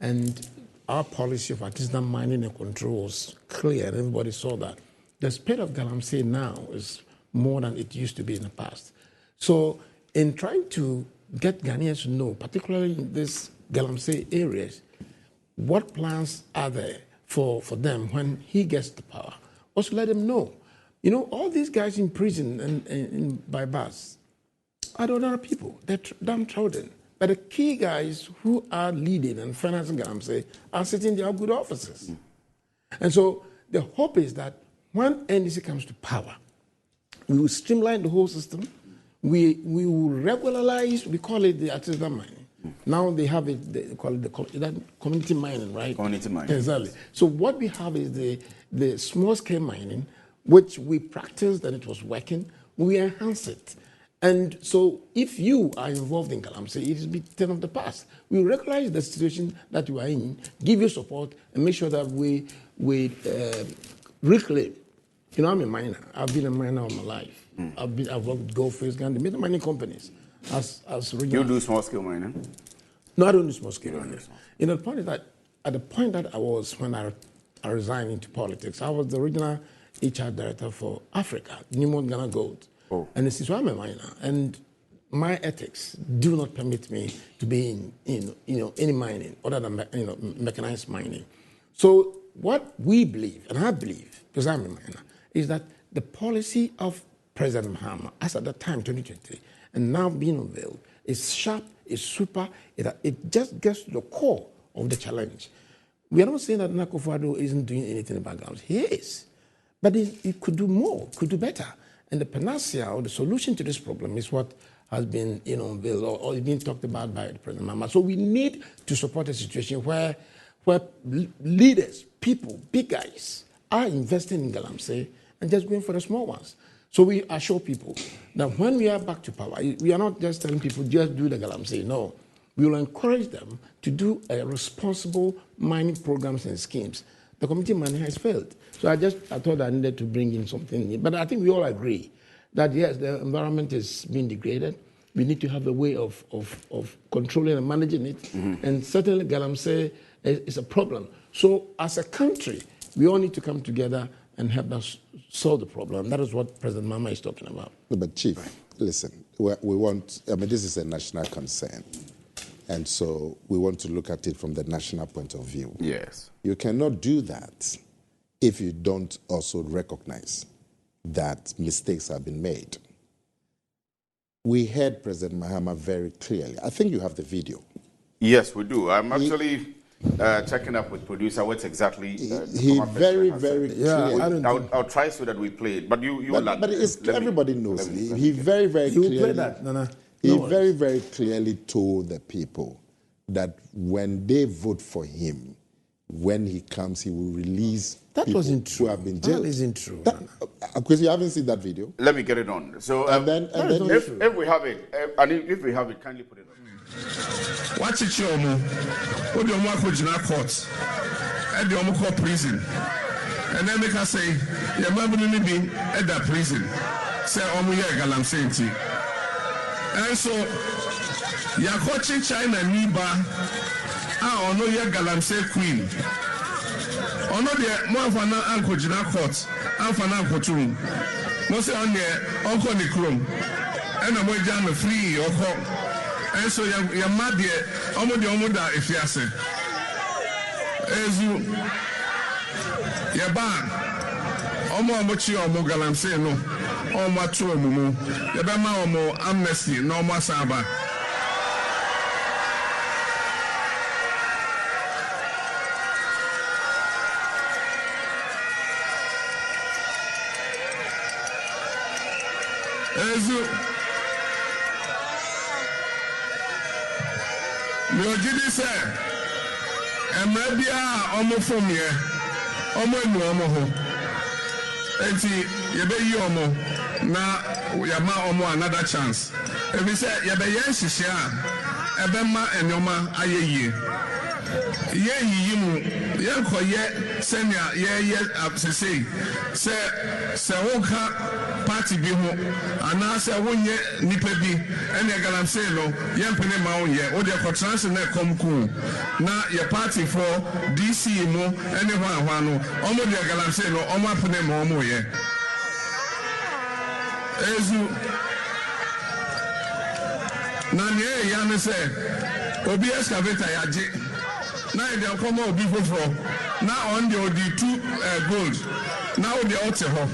and our policy of artisanal mining and control was clear, and everybody saw that. The speed of Galamsey now is more than it used to be in the past. So in trying to get Ghanaians to know, particularly in these Galamsey areas, what plans are there for them when he gets the power? Also let them know. All these guys in prison and by bars are ordinary people. They're downtrodden. But the key guys who are leading and financing Galamsey are sitting in their good offices. And so the hope is that when NDC comes to power, we will streamline the whole system. We will regularize, we call it the artisanal mining. Now they have it, they call it community mining, right? Community mining. Exactly. So what we have is the small-scale mining, which we practiced and it was working. We enhance it. And so if you are involved in Galamsey, it is a thing of the past. We recognize the situation that you are in, give you support, and make sure that we reclaim. I'm a miner. I've been a miner all my life. I've worked with Goldfields, Gandhi, many mining companies. As you do small-scale mining? No, I don't do small-scale mining. At the point that I was, when I resigned into politics, I was the regional HR director for Africa, Newmont Ghana Gold. Oh. And this is why I'm a miner. And my ethics do not permit me to be in any mining other than mechanized mining. So what we believe, and I believe, because I'm a miner, is that the policy of President Mahama, as at the time, 2020, and now being unveiled, is sharp, is super, it just gets to the core of the challenge. We are not saying that Nakufo-Addo isn't doing anything in the background. He is. But he could do more, could do better. And the panacea or the solution to this problem is what has been unveiled or is being talked about by President Mahama. So we need to support a situation where leaders, people, big guys, are investing in Galamsey and just going for the small ones. So we assure people that when we are back to power, we are not just telling people just do the Galamsey. No, we will encourage them to do a responsible mining programs and schemes. The community mining has failed. So I thought I needed to bring in something new. But I think we all agree that yes, the environment is being degraded. We need to have a way of controlling and managing it. Mm-hmm. And certainly Galamsey is a problem. So as a country, we all need to come together and help us solve the problem. That is what President Mahama is talking about. No, but Chief, listen, this is a national concern. And so we want to look at it from the national point of view. Yes. You cannot do that if you don't also recognize that mistakes have been made. We heard President Mahama very clearly. I think you have the video. Yes, we do. I'm actually checking up with producer what's exactly he very clear. I'll try so that we play it. But everybody knows. He very clearly. He will play that. No. He very clearly told the people that when they vote for him, when he comes, he will release people who have been jailed. That isn't true. Because you haven't seen that video. Let me get it on. So if we have it, kindly put it on. Watch it, Chomo. What do you want to go court? At the Omoko prison. And then make us say, your mother will be at that prison. Say, Galamsey. And so, you're watching China Niba. I know you're Galamsey Queen. I know the more for now Uncle Jina Court, and for now Cotum. Most on the Uncle Nicrom. And I'm going to free your home. And so you're mad yet. Omoda if you say. As you, you're bad. Omochi or Galamsey no. Omo two mumu. Yabama omo amnesty no more saba. Ezu. Mojidi say, Emrebia omo from here, omo enu omo ho. Enti yebe yi omo na yama omo another chance. Ebi say yebe yen hihye a ebema enyoma ayeye. Ye yimu ye koye senia ye absese se woka party bi ho ana se wonye nipa bi ene galamse no ye mpene ma wonye wo de kotrans na komku na ye party for DC mo ene ho ahwa no omo de galamse no omo apene ma omo ye ezu na ne ya ne se obi excavator ya je now they come out before for now on the 2 gold now they out here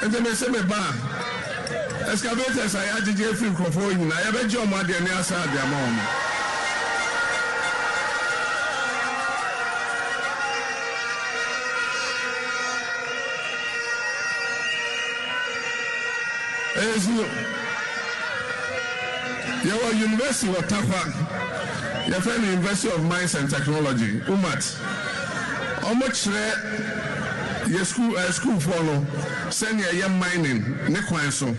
and then they say me ba excavators I ajije free for you na ya be jo mo de ni asa de amount your university of Tafa. Your friend University of Mines and Technology, UMAT. How much your school follow? Send your young mining, Nekwanso.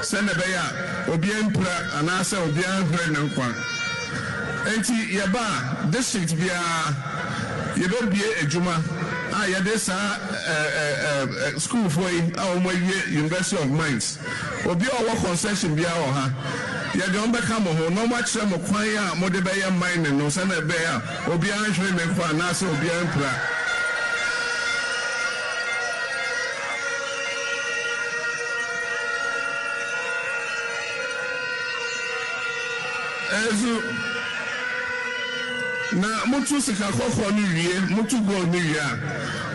Send a bear, Obian Pra, and answer Obian Hrenakwan. Enti Yaba, district via you don't be a Juma. Yeah, this school for University of Mines. Obi our concession via her. Ya don't become a no much some choir, Modebaya mine, no son of bear, Obian Shrimp for Nasa Obian Pra. Na mutu sika koko ni wie mutu go ni wie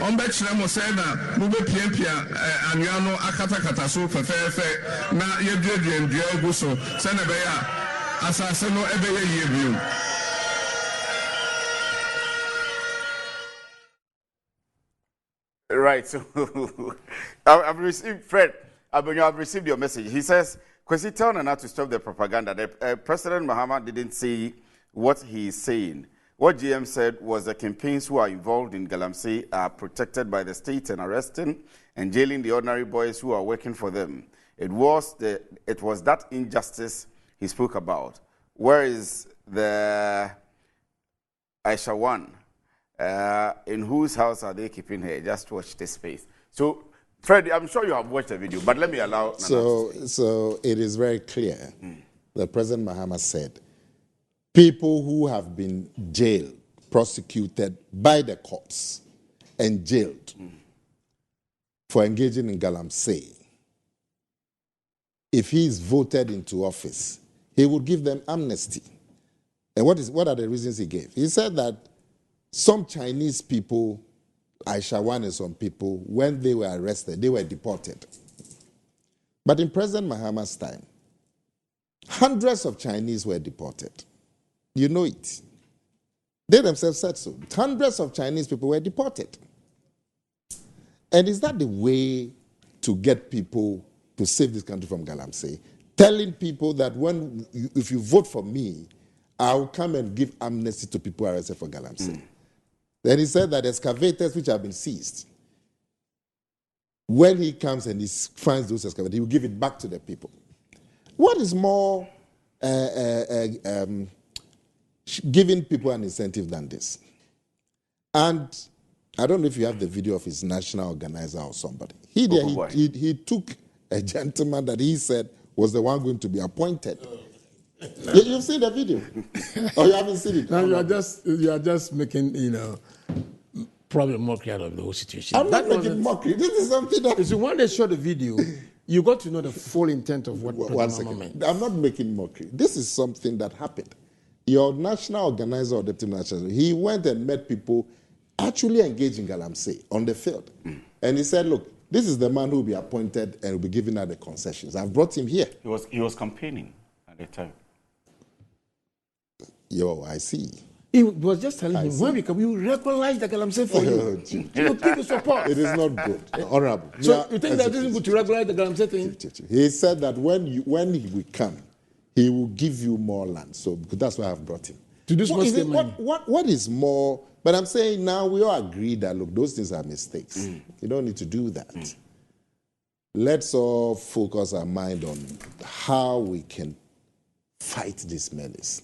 on be kire mo say na mo be piapia anua no akatakata so fefefe na ye duadua gu so se na be ya asase no ebe ye yie biu. Right, so I've received, Fred, I've received your message. He says, Kwesi tell Nana to stop the propaganda. President Mahama didn't say what he is saying. What GM said was the campaigns who are involved in Galamsey are protected by the state and arresting and jailing the ordinary boys who are working for them. It was that injustice he spoke about. Where is the Aisha one? In whose house are they keeping her? Just watch this space. So, Fred, I'm sure you have watched the video, but let me allow Nana to speak. So it is very clear that President Mahama said people who have been jailed, prosecuted by the courts, and jailed for engaging in Galamsey, if he is voted into office, he would give them amnesty. And what are the reasons he gave? He said that some Chinese people, Aishawan and some people, when they were arrested, they were deported. But in President Mahama's time, hundreds of Chinese were deported. You know it. They themselves said so. Hundreds of Chinese people were deported. And is that the way to get people to save this country from Galamsey? Telling people that if you vote for me, I'll come and give amnesty to people arrested for Galamsey. Then he said that excavators which have been seized, when he comes and he finds those excavators, he will give it back to the people. What is more giving people an incentive than this? And I don't know if you have the video of his national organizer or somebody. He took a gentleman that he said was the one going to be appointed. You've seen the video, or you haven't seen it? No, you are just making probably mockery out of the whole situation. I'm not making mockery. This is something that. So when they show the video, you got to know the full intent of what President Mahama meant. I'm not making mockery. This is something that happened. Your national organizer or deputy national, he went and met people actually engaged in Galamsey on the field, and he said, "Look, this is the man who will be appointed and will be giving out the concessions. I've brought him here." He was campaigning at the time. I see. He was just telling him, when we come, we will regularize the galamsey for you. You will give us support. It is not good. Honorable. So you think that it isn't good to regularize the galamsey thing? He said that when we come, he will give you more land. So because that's why I've brought him. To do money. What is more? But I'm saying now we all agree that, look, those things are mistakes. You don't need to do that. Let's all focus our mind on how we can fight this menace.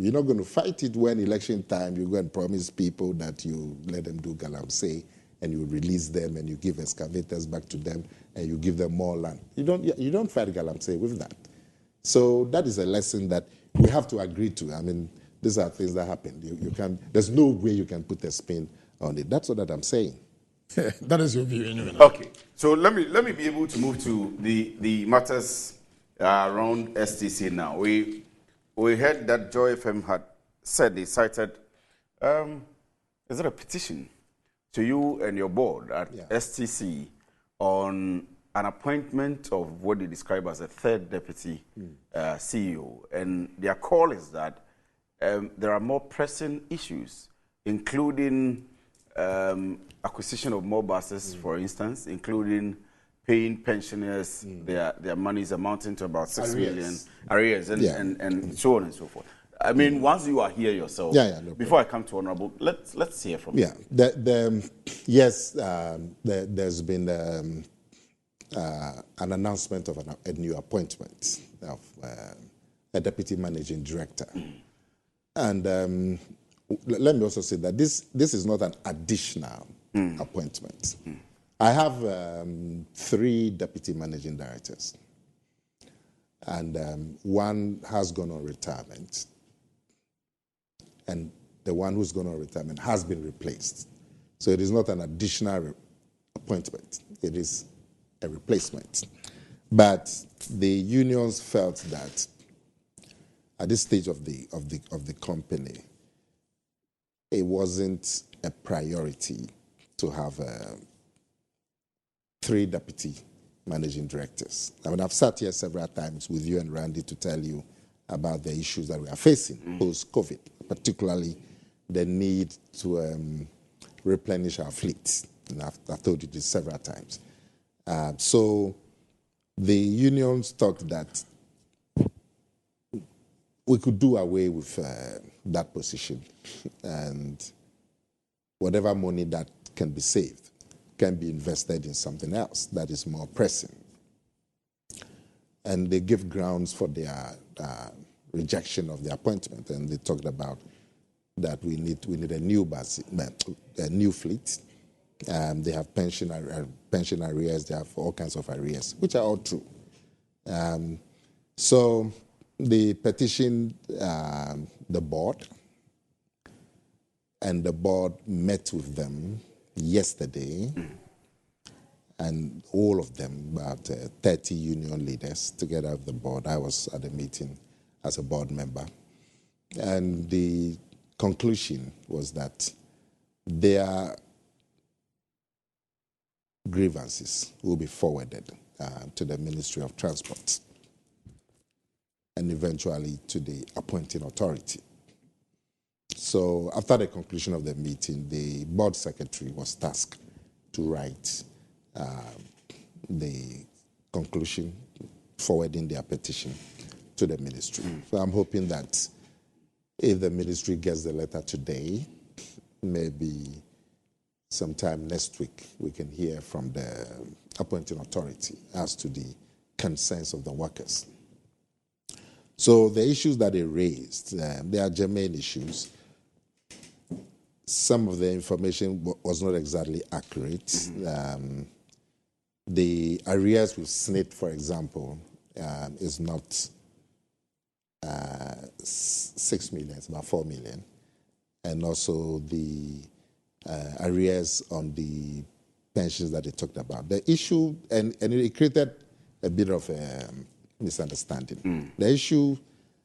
You're not going to fight it when election time you go and promise people that you let them do galamsey and you release them and you give excavators back to them and you give them more land. You don't fight galamsey with that. So that is a lesson that we have to agree to. I mean, these are things that happen. You can. There's no way you can put a spin on it. That's what I'm saying. That is your view, anyway. Okay, so let me be able to move to the matters around STC now. We heard that Joy FM had said they cited is it a petition to you and your board at STC on an appointment of what they describe as a third deputy CEO, and their call is that there are more pressing issues, including acquisition of more buses, for instance, including paying pensioners their money is amounting to about 6 million arrears and so on and so forth. I mean, once you are here yourself, before I come to Honorable, let's hear from you. Yes, there's been an announcement of a new appointment of a deputy managing director. And let me also say that this is not an additional appointment. I have 3 deputy managing directors, and one has gone on retirement, and the one who's gone on retirement has been replaced. So it is not an additional appointment; it is a replacement. But the unions felt that at this stage of the company, it wasn't a priority to have 3 deputy managing directors. I mean, I've sat here several times with you and Randy to tell you about the issues that we are facing post-COVID, particularly the need to replenish our fleet. And I've told you this several times. So the unions thought that we could do away with that position, and whatever money that can be saved can be invested in something else that is more pressing. And they give grounds for their rejection of the appointment, and they talked about that we need a new bus, a new fleet. They have pension arrears, they have all kinds of arrears, which are all true. So they petitioned the board, and the board met with them yesterday, and all of them, about 30 union leaders, together with the board. I was at the meeting as a board member. And the conclusion was that their grievances will be forwarded to the Ministry of Transport and eventually to the appointing authority. So after the conclusion of the meeting, the board secretary was tasked to write the conclusion, forwarding their petition to the ministry. So I'm hoping that if the ministry gets the letter today, maybe sometime next week, we can hear from the appointing authority as to the concerns of the workers. So the issues that they raised, they are germane issues. Some of the information was not exactly accurate. The arrears with SNIT, for example, is not 6 million, it's about 4 million. And also the arrears on the pensions that they talked about. The issue, and it created a bit of a misunderstanding. The issue,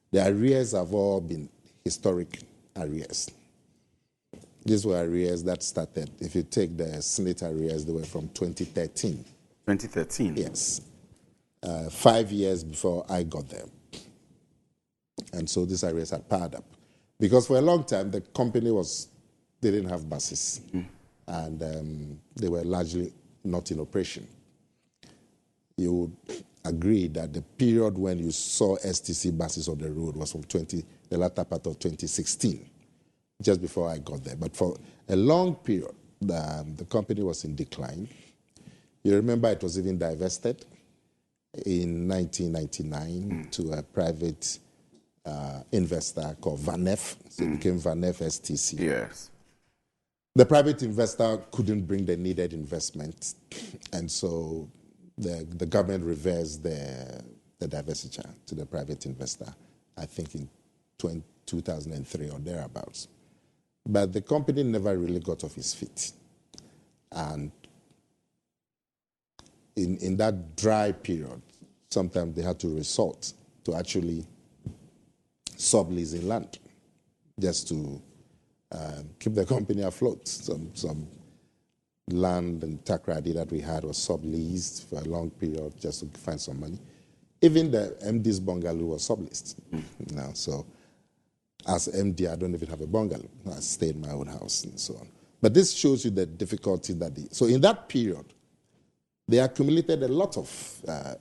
the arrears have all been historic arrears. These were arrears that started, if you take the SNIT arrears, they were from 2013. 2013? Yes. 5 years before I got there. And so these arrears had piled up. Because for a long time, the company didn't have buses, and they were largely not in operation. You would agree that the period when you saw STC buses on the road was from the latter part of 2016, just before I got there. But for a long period, the company was in decline. You remember it was even divested in 1999 to a private investor called VanEff. So it became VanEff STC. Yes. The private investor couldn't bring the needed investment, and so the government reversed the divestiture to the private investor, I think in 2003 or thereabouts. But the company never really got off its feet. And in that dry period, sometimes they had to resort to actually subleasing land just to keep the company afloat. Some land and Takrady that we had was subleased for a long period just to find some money. Even the MD's bungalow was subleased. So as MD, I don't even have a bungalow. I stay in my own house and so on. But this shows you the difficulty so in that period, they accumulated a lot of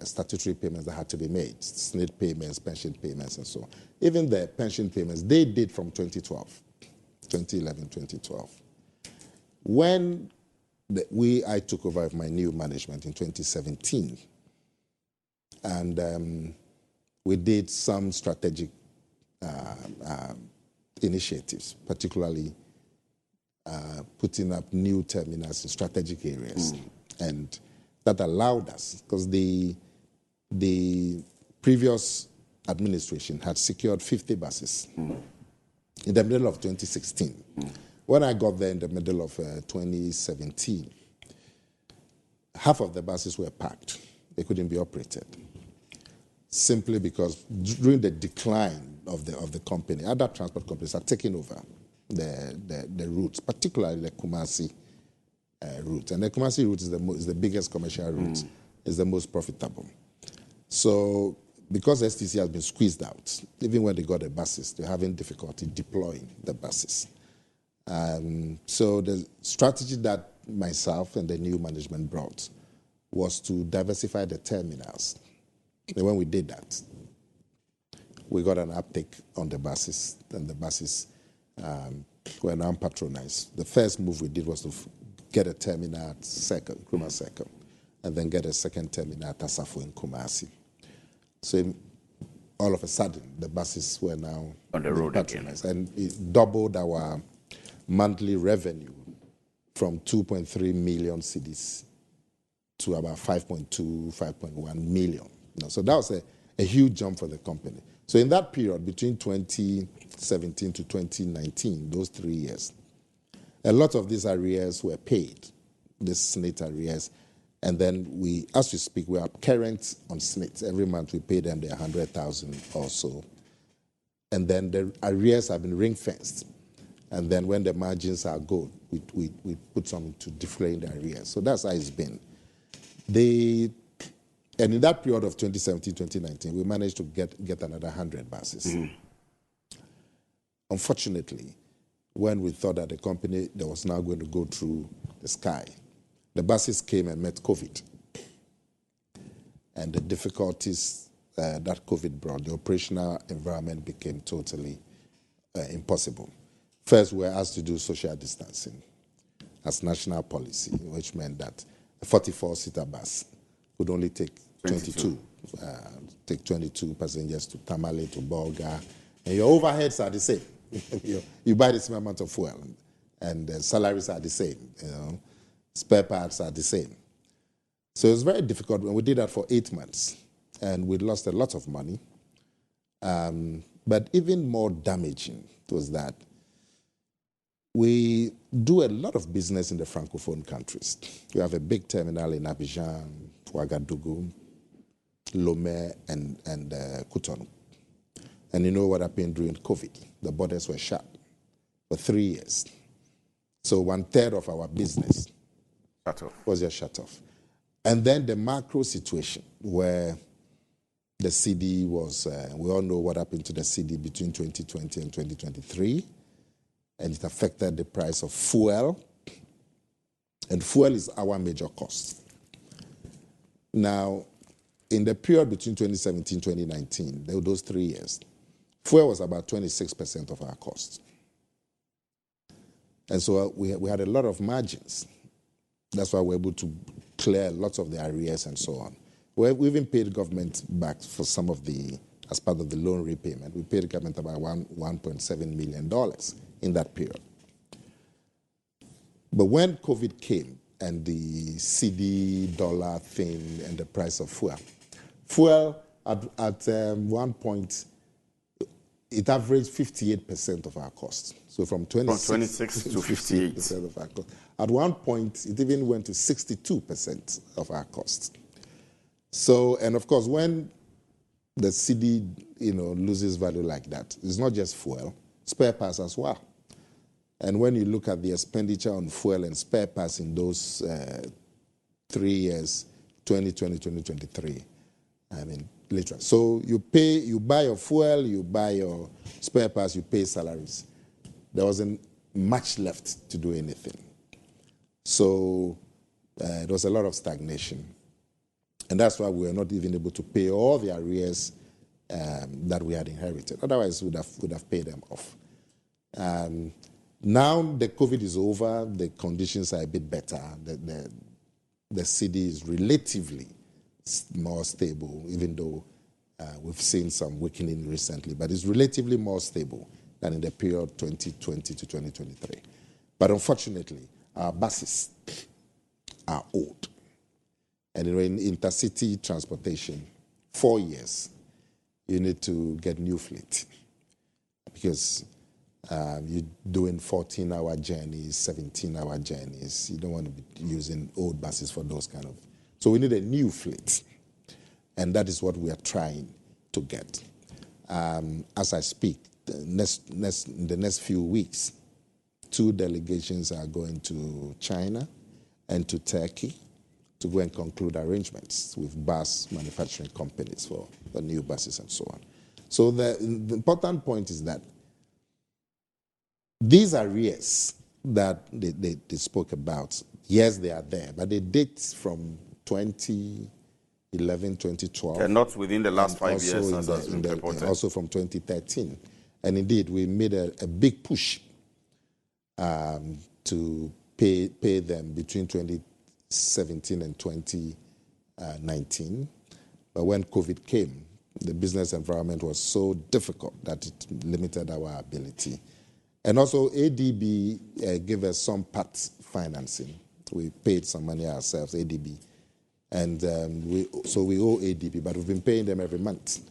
statutory payments that had to be made, SNID payments, pension payments, and so on. Even the pension payments, they did from 2011, 2012. When I took over my new management in 2017, and we did some strategic initiatives, particularly putting up new terminals in strategic areas. And that allowed us, because the previous administration had secured 50 buses in the middle of 2016. When I got there in the middle of 2017, half of the buses were parked. They couldn't be operated. Simply because during the decline of the company, other transport companies had taken over the routes, particularly the Kumasi route. And the Kumasi route is the biggest commercial route, is the most profitable. So because STC has been squeezed out, even when they got the buses, they're having difficulty deploying the buses. So the strategy that myself and the new management brought was to diversify the terminals. And when we did that, we got an uptake on the buses, and the buses were now patronized. The first move we did was to get a terminal at Nkrumah Circle, and then get a second terminal at Asafo in Kumasi. So all of a sudden, the buses were now on the road patronized, and it doubled our monthly revenue from 2.3 million cedis to about 5.2, 5.1 million. So that was a huge jump for the company. So in that period, between 2017 to 2019, those 3 years, a lot of these arrears were paid, these SNIT arrears. And then as we speak, we are current on SNIT. Every month we pay them their 100,000 or so. And then the arrears have been ring-fenced. And then when the margins are good, we put something to defray the arrears. So that's how it's been. And in that period of 2017, 2019, we managed to get another 100 buses. Unfortunately, when we thought that the company that was now going to go through the sky, the buses came and met COVID. And the difficulties that COVID brought, the operational environment became totally impossible. First, we were asked to do social distancing as national policy, which meant that a 44-seater bus could only take 22 passengers to Tamale, to Bolga, and your overheads are the same. You buy the same amount of fuel, and the salaries are the same. Spare parts are the same. So it was very difficult when we did that for 8 months, and we lost a lot of money. But even more damaging was that we do a lot of business in the Francophone countries. We have a big terminal in Abidjan, Ouagadougou, Lomé, and Cotonou. And you know what happened during COVID? The borders were shut for 3 years. So 1/3 of our business was just shut off. And then the macro situation where The CD was, we all know what happened to the CD between 2020 and 2023, and it affected the price of fuel, and fuel is our major cost. Now, in the period between 2017 and 2019, those 3 years, fuel was about 26% of our cost. And so we had a lot of margins. That's why we're able to clear lots of the arrears and so on. We even paid government back for some of the, as part of the loan repayment. We paid the government about $1.7 million in that period. But when COVID came and the CD dollar thing and the price of fuel at one point, it averaged 58% of our cost. So from 26 to 58% of our cost. At one point, it even went to 62% of our cost. So, and of course, when the CD, loses value like that, it's not just fuel, spare parts as well. And when you look at the expenditure on fuel and spare parts in those 3 years, 2020, 2023, I mean, literally. So you buy your fuel, you buy your spare parts, you pay salaries. There wasn't much left to do anything. So there was a lot of stagnation. And that's why we were not even able to pay all the arrears that we had inherited. Otherwise, we would have paid them off. Now the COVID is over, the conditions are a bit better. The CD is relatively more stable, even though we've seen some weakening recently, but it's relatively more stable than in the period 2020 to 2023. But unfortunately, our buses are old. And in intercity transportation, 4 years, you need to get new fleet because you're doing 14-hour journeys, 17-hour journeys. You don't want to be using old buses for those kind of. So we need a new fleet, and that is what we are trying to get. As I speak, in the next few weeks, 2 delegations are going to China and to Turkey to go and conclude arrangements with bus manufacturing companies for the new buses and so on. So the important point is that these arrears that they spoke about, yes, they are there, but they date from 2011, 2012. They're not within the last 5 years, as has been reported. Also from 2013. And indeed, we made a big push to pay them between 2017 and 2019. But when COVID came, the business environment was so difficult that it limited our ability. And also, ADB gave us some part financing. We paid some money ourselves, ADB. And so we owe ADB, but we've been paying them every month.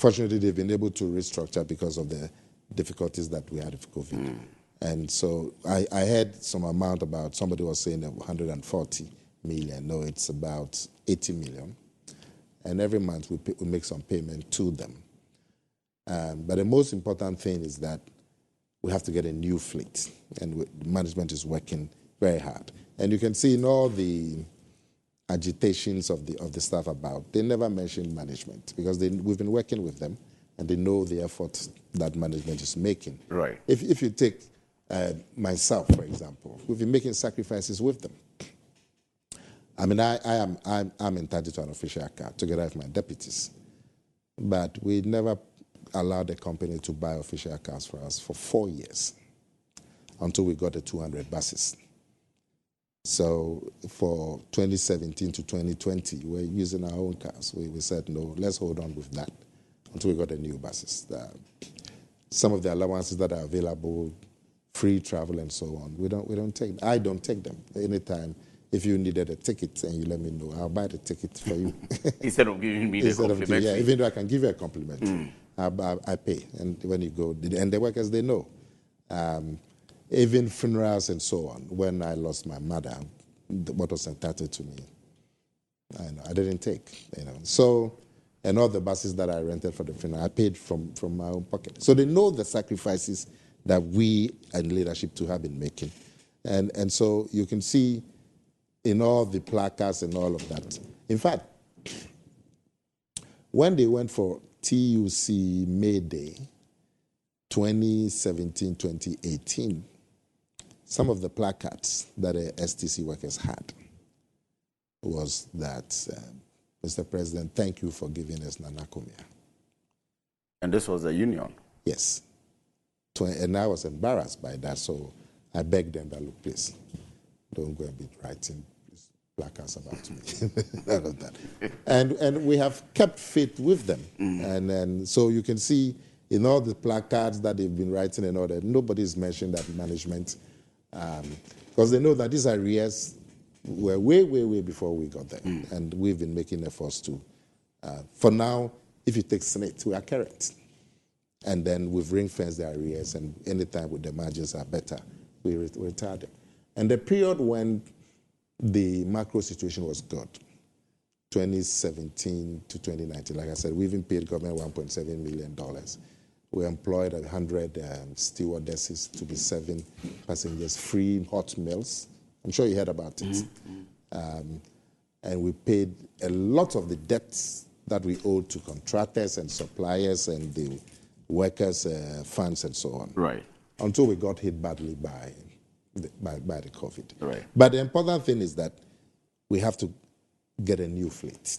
Fortunately, they've been able to restructure because of the difficulties that we had with COVID. And so I heard some amount about, somebody was saying 140 million. No, it's about 80 million. And every month we make some payment to them. But the most important thing is that we have to get a new fleet. And management is working very hard. And you can see in all the agitations of the staff about, they never mention management because we've been working with them and they know the effort that management is making. Right. If you take myself, for example, we've been making sacrifices with them. I mean, I'm entitled to an official car together with my deputies, but we never allowed the company to buy official cars for us for 4 years until we got the 200 buses. So for 2017 to 2020, we're using our own cars. We said, no, let's hold on with that until we got the new buses. Some of the allowances that are available, free travel and so on, we don't take. I don't take them. Anytime, if you needed a ticket and you let me know, I'll buy the ticket for you. Instead of giving me the compliment. Yeah, even though I can give you a compliment, I pay. And when you go, and the workers, they know. Even funerals and so on. When I lost my mother, what was entitled to me, I didn't take. So, and all the buses that I rented for the funeral, I paid from my own pocket. So they know the sacrifices that we and leadership too have been making, and so you can see in all the placards and all of that. In fact, when they went for TUC May Day, 2017, 2018, some of the placards that the STC workers had was that, Mr. President, thank you for giving us Nanakomia. And this was a union? Yes. And I was embarrassed by that, so I begged them that, look, please, don't go and be writing placards about me. None of that. And we have kept faith with them. And so you can see in all the placards that they've been writing and all that, nobody's mentioned that management, because they know that these arrears were way before we got there. And we've been making efforts to. For now, if you take Senate, we are current. And then we've ring-fenced the arrears, and anytime with the margins are better, we retire them. And the period when the macro situation was good, 2017 to 2019, like I said, we even paid government $1.7 million. We employed 100 stewardesses to be serving passengers free hot meals. I'm sure you heard about it. And we paid a lot of the debts that we owed to contractors and suppliers and the workers' funds and so on. Right. Until we got hit badly by the COVID. Right. But the important thing is that we have to get a new fleet.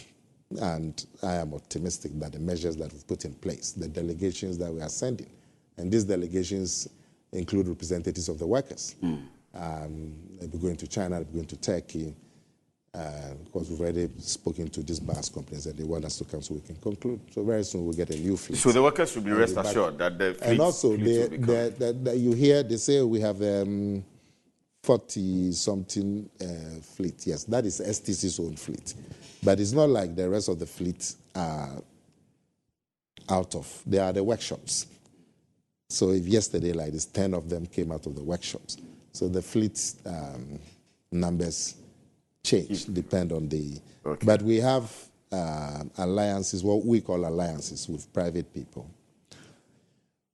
And I am optimistic that the measures that we've put in place, the delegations that we are sending, and these delegations include representatives of the workers. They'll be going to China, they'll be going to Turkey. Of course, we've already spoken to these bus companies and they want us to come so we can conclude. So very soon we'll get a new fleet. So the workers should be rest assured that the fleet. And also, you hear they say we have 40-something fleet. Yes, that is STC's own fleet. But it's not like the rest of the fleet are out of. They are the workshops. So if yesterday, like this, 10 of them came out of the workshops. So the fleet numbers change, depend on the... Okay. But we have alliances, what we call alliances with private people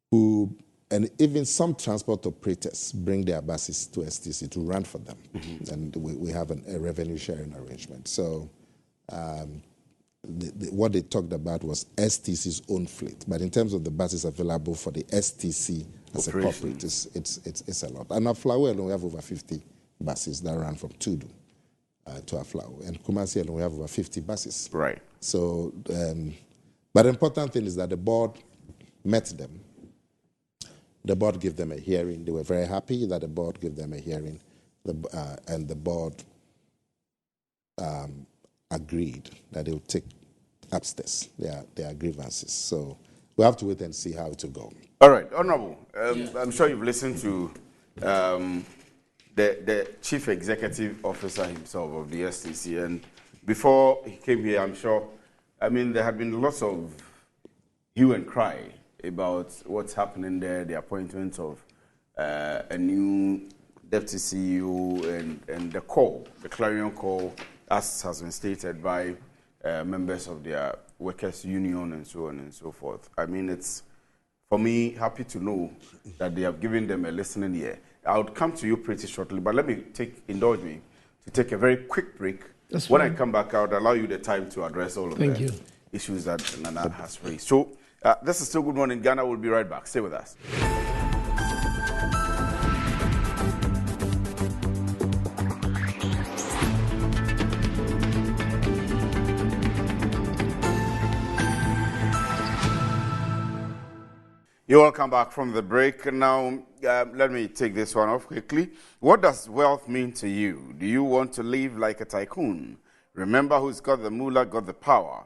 who, and even some transport operators bring their buses to STC to run for them. And we have a revenue sharing arrangement. So what they talked about was STC's own fleet. But in terms of the buses available for the STC as a corporate, it's a lot. And at Flower alone, we have over 50 buses that run from Tudu to Aflao. And Kumasi alone, we have over 50 buses. Right. So, but the important thing is that the board met them. The board gave them a hearing. They were very happy that the board gave them a hearing. And the board agreed that they would take upstairs their grievances. So we have to wait and see how it will go. All right, Honorable, I'm sure you've listened to the Chief Executive Officer himself of the STC. And before he came here, I'm sure, there had been lots of hue and cry about what's happening there, the appointment of a new deputy CEO and the call, the clarion call, as has been stated by members of their workers' union and so on and so forth. It's, for me, happy to know that they have given them a listening ear. I would come to you pretty shortly, but let me indulge me to take a very quick break. When I come back, I would allow you the time to address all of the issues that Nana has raised. So this is still Good Morning Ghana. We'll be right back. Stay with us. You're welcome back from the break. Now, let me take this one off quickly. What does wealth mean to you? Do you want to live like a tycoon? Remember who's got the moolah, got the power.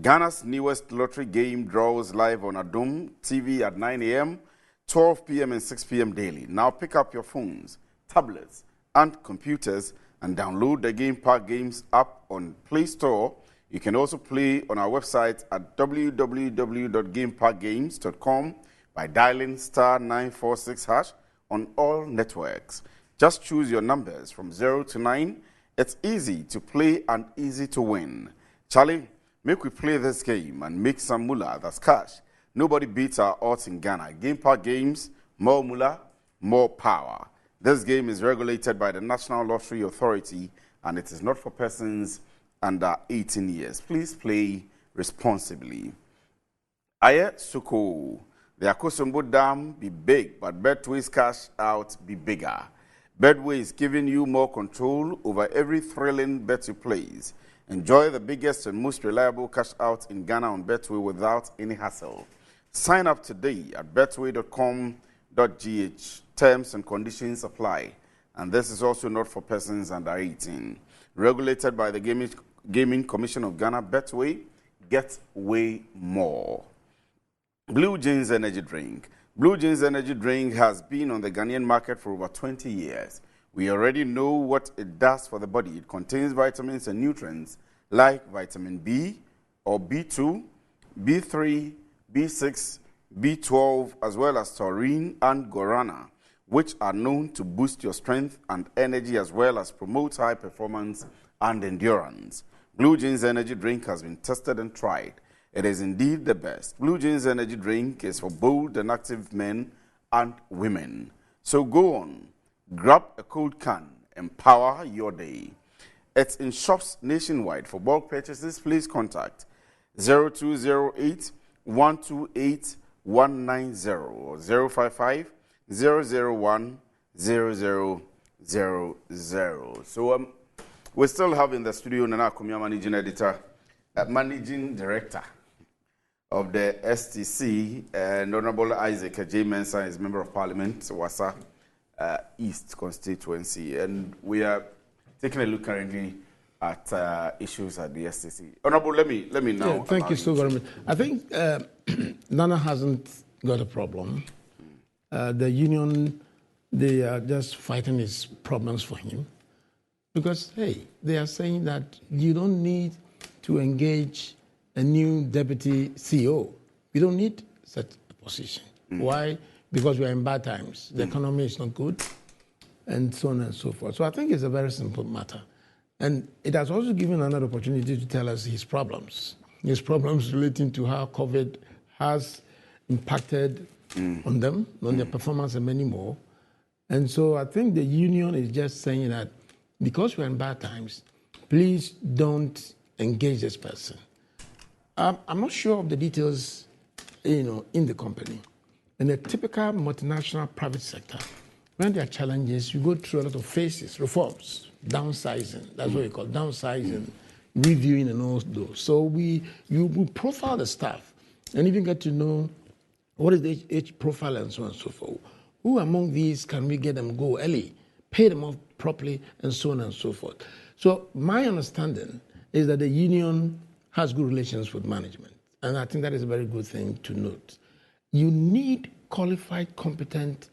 Ghana's newest lottery game draws live on Adom TV at 9 a.m., 12 p.m. and 6 p.m. daily. Now pick up your phones, tablets, and computers and download the Game Park Games app on Play Store. You can also play on our website at www.gameparkgames.com by dialing *946# on all networks. Just choose your numbers from 0 to 9. It's easy to play and easy to win. Charlie, make we play this game and make some moolah, that's cash. Nobody beats our odds in Ghana. Game Park Games, more moolah, more power. This game is regulated by the National Lottery Authority and it is not for persons under 18 years. Please play responsibly. Aye Suko, the Akosombo Dam be big, but Betway's cash out be bigger. Betway is giving you more control over every thrilling bet you place. Enjoy the biggest and most reliable cash out in Ghana on Betway without any hassle. Sign up today at betway.com.gh. Terms and conditions apply. And this is also not for persons under 18. Regulated by the Gaming Commission of Ghana, Betway, get way more. Blue Jeans Energy Drink. Blue Jeans Energy Drink has been on the Ghanaian market for over 20 years. We already know what it does for the body. It contains vitamins and nutrients like vitamin B or B2, B3, B6, B12, as well as taurine and guarana, which are known to boost your strength and energy as well as promote high performance and endurance. Blue Jeans Energy Drink has been tested and tried. It is indeed the best. Blue Jeans Energy Drink is for bold and active men and women. So go on, grab a cold can, empower your day. It's in shops nationwide. For bulk purchases, please contact 0208 128 190 or 055 001 0000. So we still have in the studio Nana Kumia, managing editor, managing director of the STC, and Honorable Isaac J. Mensah is Member of Parliament, Wasa East constituency. And we are taking a look currently at issues at the STC. Honorable, let me now. Yeah, thank you so very much. I think Nana hasn't got a problem. The union, they are just fighting his problems for him. Because, hey, they are saying that you don't need to engage a new deputy CEO. We don't need such a position. Why? Because we are in bad times. The economy is not good, and so on and so forth. So I think it's a very simple matter. And it has also given another opportunity to tell us his problems relating to how COVID has impacted on them, on their performance, and many more. And so I think the union is just saying that because we're in bad times, please don't engage this person. I'm not sure of the details, in the company. In a typical multinational private sector, when there are challenges, you go through a lot of phases, reforms, downsizing. That's what we call downsizing, reviewing, and all those. So you profile the staff and even get to know what is the age profile and so on and so forth. Who among these can we get them go early, pay them off properly, and so on and so forth. So my understanding is that the union has good relations with management. And I think that is a very good thing to note. You need qualified, competent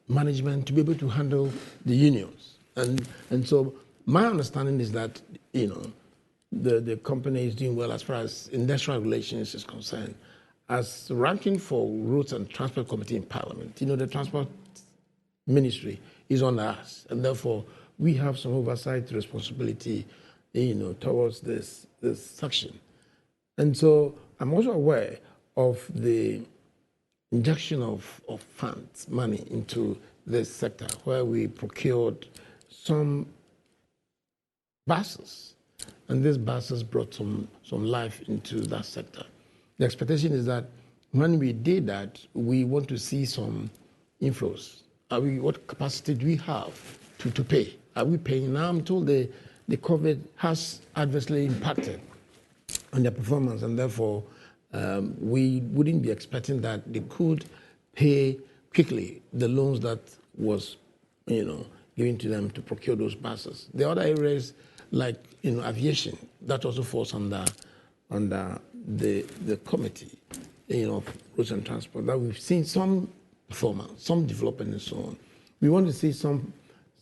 management to be able to handle the unions. And so my understanding is that, the company is doing well as far as industrial relations is concerned. As ranking for Roads and Transport Committee in Parliament, the Transport Ministry is on us. And therefore, we have some oversight responsibility, towards this section. And so I'm also aware of the injection of funds, money into this sector, where we procured some buses, and these buses brought some life into that sector. The expectation is that when we did that, we want to see some inflows. What capacity do we have to pay? Are we paying? Now I'm told the COVID has adversely impacted on their performance, and therefore we wouldn't be expecting that they could pay quickly the loans that was, given to them to procure those buses. The other areas, like aviation, that also falls under the committee, of roads and transport. That we've seen some performance, some development, and so on. We want to see some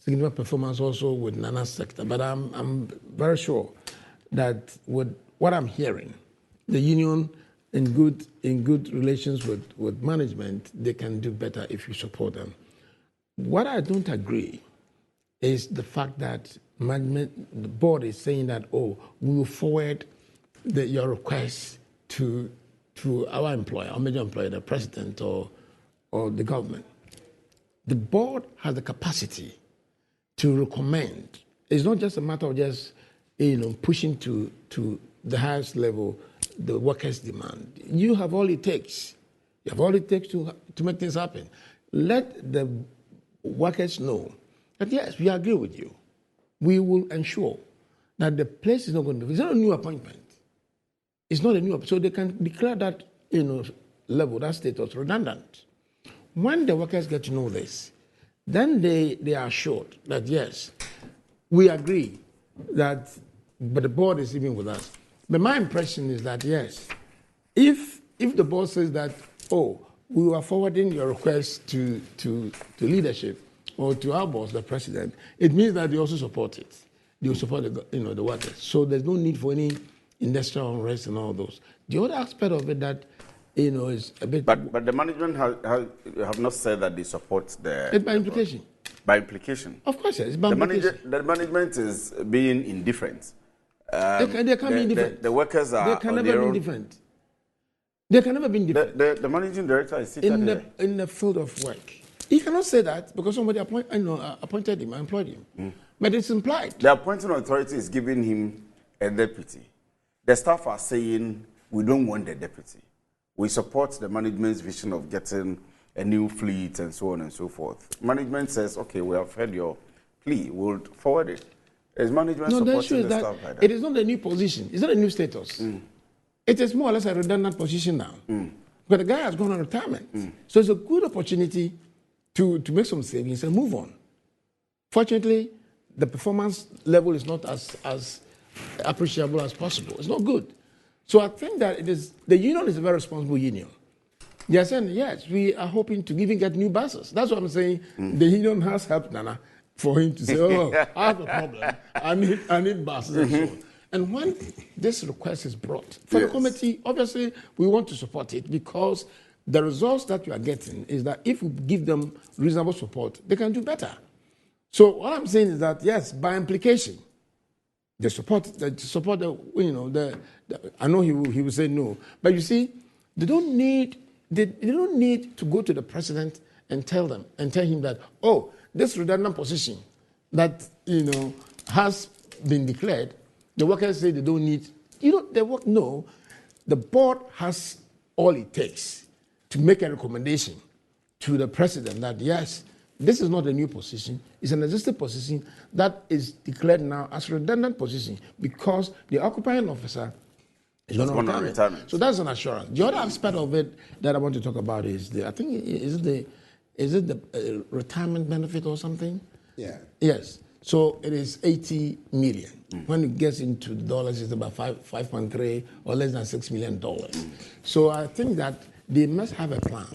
significant performance also with Nana's sector, but I'm very sure that with what I'm hearing, the union in good relations with management, they can do better if you support them. What I don't agree is the fact that management, the board is saying that, we will forward your request to our employer, our major employer, the president or the government. The board has the capacity to recommend. It's not just a matter of just pushing to the highest level the workers' demand. You have all it takes. You have all it takes to make things happen. Let the workers know that, yes, we agree with you. We will ensure that the place is not going to be, it's not a new appointment. It's not a new appointment. So they can declare that, level, that status redundant. When the workers get to know this, then they are assured that, yes, we agree that, but the board is even with us. But my impression is that, yes, if the board says that, oh, we are forwarding your request to leadership or to our boss, the president, it means that they also support it. They will support the workers. So there's no need for any industrial unrest and all those. The other aspect of it that is a bit. But the management have not said that they support the. It's by implication. By implication. Of course, yes. By implication. The management is being indifferent. They can be indifferent. The workers are. They can never be indifferent. They can never be indifferent. The managing director is sitting in the field of work. He cannot say that because somebody appointed him, employed him. But it's implied. The appointing authority is giving him a deputy. The staff are saying, we don't want the deputy. We support the management's vision of getting a new fleet and so on and so forth. Management says, okay, we have heard your plea. We'll forward it. Is management supporting the staff like that? It is not a new position. It's not a new status. It is more or less a redundant position now. But the guy has gone on retirement. So it's a good opportunity to make some savings and move on. Fortunately, the performance level is not as appreciable as possible. It's not good. So I think that the union is a very responsible union. They are saying, yes, we are hoping to even get new buses. That's what I'm saying. The union has helped Nana for him to say, oh, I have a problem. I need buses and so on. And when this request is brought for the committee, obviously we want to support it because the results that we are getting is that if we give them reasonable support, they can do better. So what I'm saying is that, yes, by implication, I know he will say no, but you see, they don't need to go to the president and tell him that, oh, this redundant position that has been declared, the workers say they don't need. No, the board has all it takes to make a recommendation to the president that yes, this is not a new position. It's an existing position that is declared now as a redundant position because the occupying officer is going on retirement. So that's an assurance. The other aspect of it that I want to talk about is is it the retirement benefit or something? Yeah. Yes. So it is 80 million. When it gets into the dollars, it's about 5.3 or less than $6 million. So I think that they must have a plan.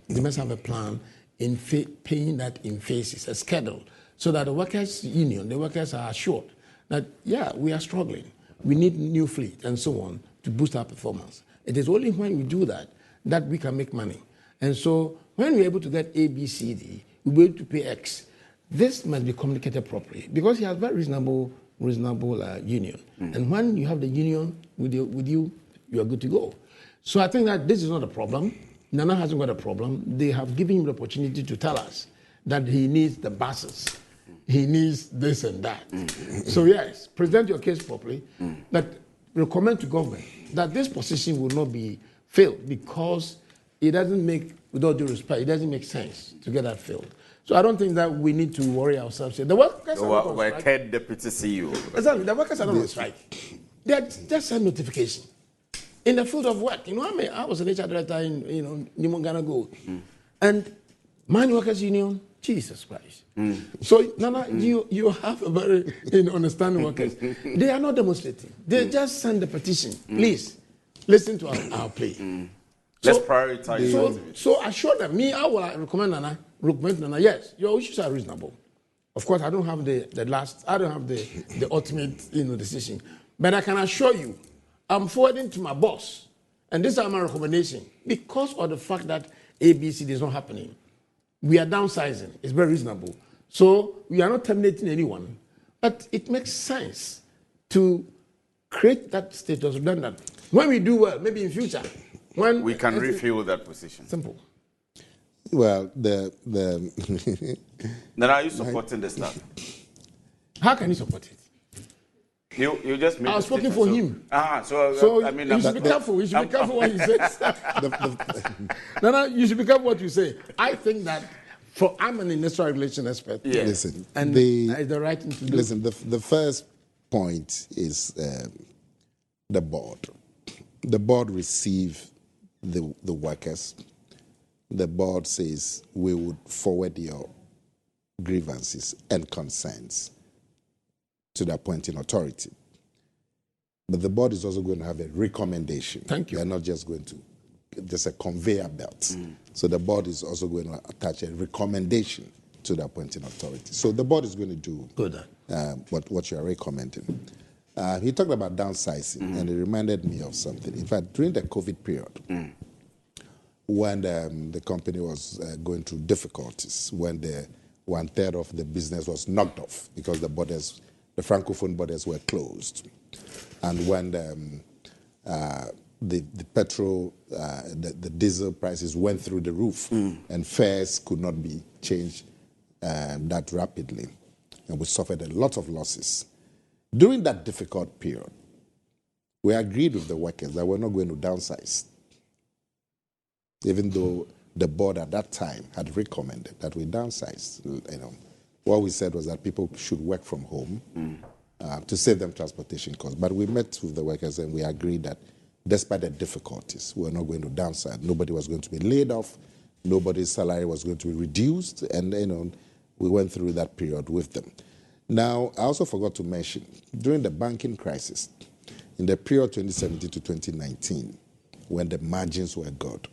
They must have a plan in paying that in phases, a schedule, so that the workers' union, the workers are assured that, yeah, we are struggling. We need new fleet and so on to boost our performance. It is only when we do that that we can make money. And so when we're able to get A, B, C, D, we'll be able to pay X. This must be communicated properly because he has very reasonable union. And when you have the union with you, you are good to go. So I think that this is not a problem. Nana hasn't got a problem. They have given him the opportunity to tell us that he needs the buses. He needs this and that. So yes, present your case properly, but recommend to government that this position will not be filled because it doesn't make, with all due respect, it doesn't make sense to get that filled. So I don't think that we need to worry ourselves here. The workers are not on strike. Head deputy CEO. Exactly. The workers are not on strike. They just send notification. In the field of work, I was an HR director in Nimongana Gold. And mine workers union, Jesus Christ. So Nana, you have a very understanding workers. They are not demonstrating. They just send the petition. Please listen to our plea. Let's prioritize. So assure them. I will recommend Nana. Yes, your issues are reasonable. Of course, I don't have the ultimate decision. But I can assure you, I'm forwarding to my boss, and this is my recommendation, because of the fact that ABC is not happening. We are downsizing. It's very reasonable. So we are not terminating anyone, but it makes sense to create that status redundant. When we do well, maybe in future, when we can refill that position. Simple. Well, then are you supporting the staff? How can you support it? You just made I was speaking for him. So I mean, you should be careful. You should be careful what you say. No, you should be careful what you say. I think that I'm an industrial relations expert. Yeah. Listen, and the right thing to do. Listen, the first point is the board. The board receive the workers. The board says we would forward your grievances and concerns to the appointing authority. But the board is also going to have a recommendation. Thank you. They're not just going to, there's a conveyor belt. So the board is also going to attach a recommendation to the appointing authority. So the board is going to do what you are recommending. He talked about downsizing, and it reminded me of something. In fact, during the COVID period, when the company was going through difficulties, when the 1/3 of the business was knocked off because the Francophone borders were closed, and when the petrol, the diesel prices went through the roof, and fares could not be changed that rapidly, and we suffered a lot of losses. During that difficult period, we agreed with the workers that we're not going to downsize, even though the board at that time had recommended that we downsize. What we said was that people should work from home to save them transportation costs. But we met with the workers and we agreed that despite the difficulties, we're not going to downsize. Nobody was going to be laid off. Nobody's salary was going to be reduced. And, we went through that period with them. Now, I also forgot to mention, during the banking crisis, in the period 2017 to 2019, when the margins were good,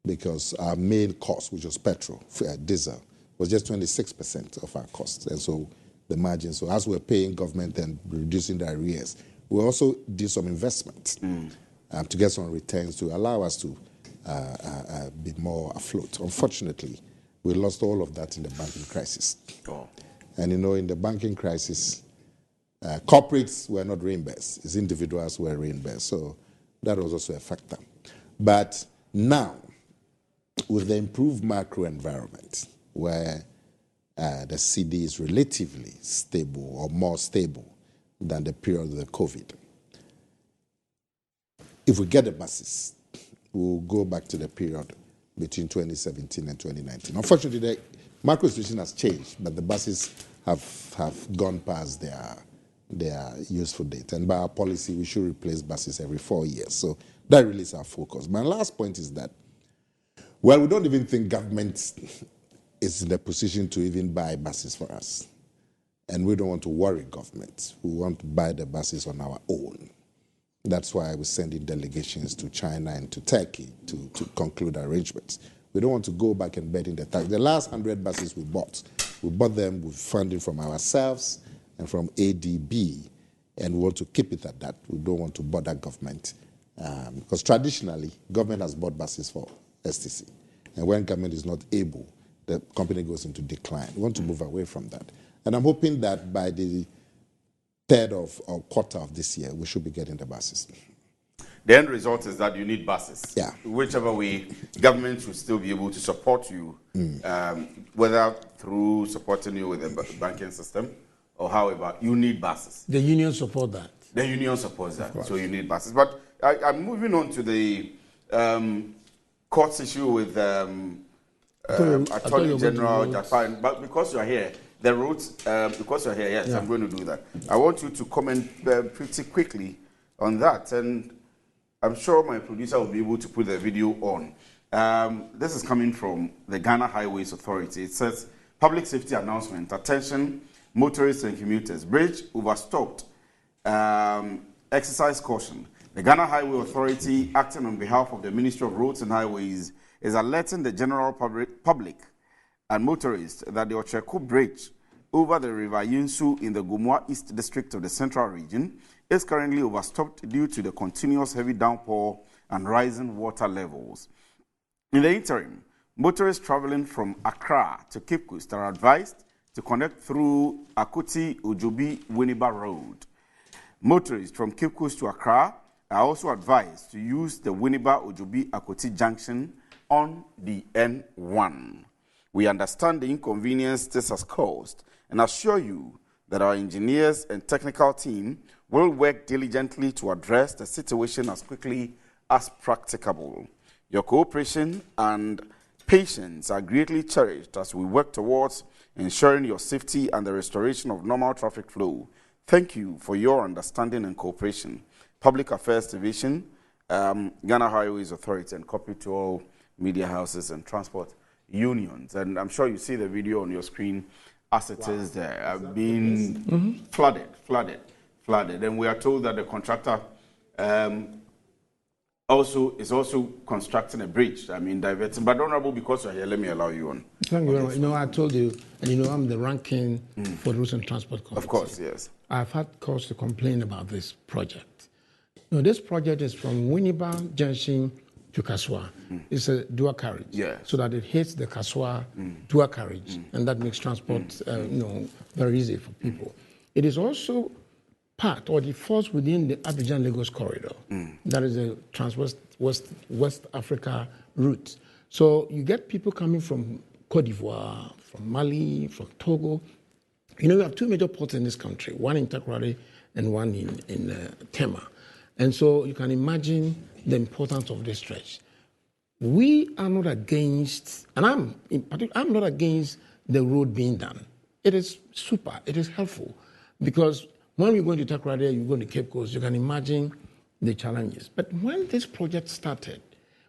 because our main cost, which was petrol, diesel, was just 26% of our costs. And so the margins, so as we're paying government and reducing the arrears, we also did some investments to get some returns to allow us to be more afloat. Unfortunately, we lost all of that in the banking crisis. And in the banking crisis, corporates were not reimbursed. It's individuals were reimbursed. So that was also a factor. But now, with the improved macro environment, where the CD is relatively stable or more stable than the period of the COVID, if we get the buses, we'll go back to the period between 2017 and 2019. Unfortunately, the macro situation has changed, but the buses have gone past their useful date. And by our policy, we should replace buses every 4 years. So that really is our focus. My last point is that, well, we don't even think government is in a position to even buy buses for us. And we don't want to worry government. We want to buy the buses on our own. That's why we're sending delegations to China and to Turkey to conclude arrangements. We don't want to go back and bet in the tax. The last 100 buses we bought them with funding from ourselves and from ADB, and we want to keep it at that. We don't want to bother government. Because traditionally, government has bought buses for STC. And when government is not able, the company goes into decline. We want to move away from that. And I'm hoping that by the third or quarter of this year, we should be getting the buses. The end result is that you need buses. Yeah. Whichever way, government should still be able to support you, whether through supporting you with the banking system or however, you need buses. The union support that. The union supports that, so you need buses. But I'm moving on to the courts issue with Attorney General Japan. But because you are here, the roads, because you're here, yes, I'm going to do that. I want you to comment pretty quickly on that. And I'm sure my producer will be able to put the video on. This is coming from the Ghana Highways Authority. It says, public safety announcement, attention, motorists and commuters. Bridge overstocked. Exercise caution. The Ghana Highway Authority, acting on behalf of the Ministry of Roads and Highways, is alerting the general public and motorists that the Ocheku Bridge over the River Yinsu in the Gumua East District of the Central Region is currently overstocked due to the continuous heavy downpour and rising water levels. In the interim, motorists traveling from Accra to Cape Coast are advised to connect through Akuti Ojobi Winneba Road. Motorists from Cape Coast to Accra are also advised to use the Winneba Ojobi Akuti junction on the N1. We understand the inconvenience this has caused and assure you that our engineers and technical team will work diligently to address the situation as quickly as practicable. Your cooperation and patience are greatly cherished as we work towards ensuring your safety and the restoration of normal traffic flow. Thank you for your understanding and cooperation. Public Affairs Division, Ghana Highways Authority, and copy to all media houses and transport unions. And I'm sure you see the video on your screen as it is there. I've been flooded. And we are told that the contractor is also constructing a bridge. I mean, diverting. But Honorable, because you're here, let me allow you on. Thank you very much. You know, I told you, and you know, I'm the ranking for the Roads and Transport Committee. Of course, yes. I've had cause to complain about this project. You know, this project is from Winneba Junction to Kaswa. It's a dual carriage, so that it hits the Kaswa dual carriage, and that makes transport, you know, very easy for people. It is also part, or it falls within the Abidjan-Lagos corridor. That is a West Africa route. So you get people coming from Cote d'Ivoire, from Mali, from Togo. You know, we have two major ports in this country, one in Takoradi and one in Tema. And so you can imagine the importance of this stretch. We are not against, and I'm not against the road being done. It is super, it is helpful, because when we're going to Takoradi, you're going to Cape Coast, you can imagine the challenges. But when this project started,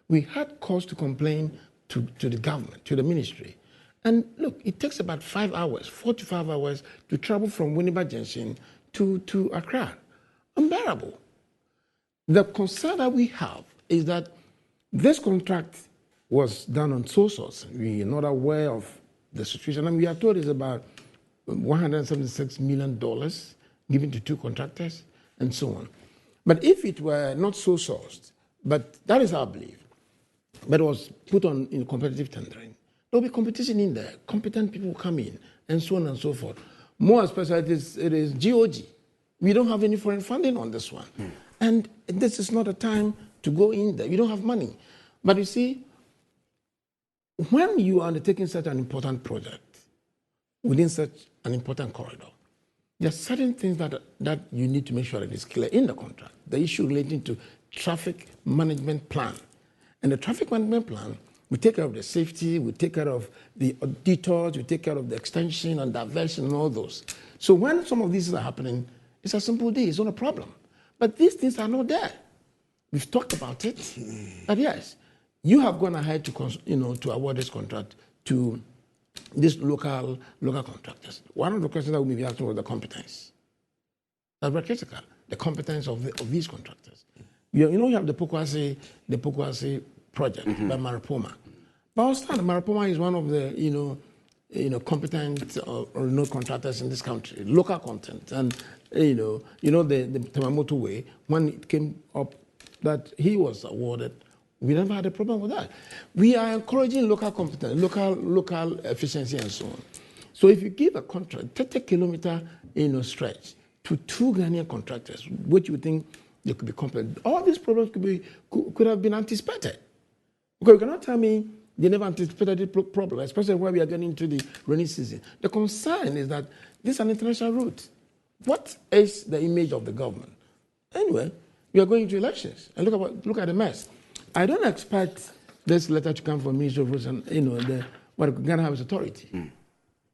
we had cause to complain to the government, to the ministry. And look, it takes about 5 hours, 4 to 5 hours to travel from Winneba Junction to Accra. Unbearable. The concern that we have is that this contract was done on sole source. We are not aware of the situation. And we are told it's about $176 million given to 2 contractors and so on. But if it were not sole sourced, but that is our belief, but it was put on in competitive tendering, there will be competition in there. Competent people will come in, and so on and so forth. More especially, it is GOG. We don't have any foreign funding on this one. And this is not a time to go in there. We don't have money. But you see, when you are undertaking such an important project within such an important corridor, there are certain things that you need to make sure that it's clear in the contract. The issue relating to traffic management plan. And the traffic management plan, we take care of the safety, we take care of the detours, we take care of the extension and diversion and all those. So when some of these are happening, it's a simple deal, it's not a problem. But these things are not there. We've talked about it. But yes, you have gone ahead to award this contract to these local contractors. One of the questions that we may be asking was the competence. That's very critical, the competence of these contractors. You have the Pokwase project by Maripoma. But also, Maripoma is one of the competent or no contractors in this country, local content. And the Tamamoto way, when it came up that he was awarded, we never had a problem with that. We are encouraging local competence, local efficiency, and so on. So if you give a contract, 30-kilometer stretch to 2 Ghanaian contractors, which you think they could be competent, all these problems could have been anticipated. Because you cannot tell me they never anticipated the problem, especially when we are getting into the rainy season. The concern is that this is an international route. What is the image of the government? Anyway, we are going into elections, and look at the mess. I don't expect this letter to come from Ministry of Roads and the Ghana Highways Authority.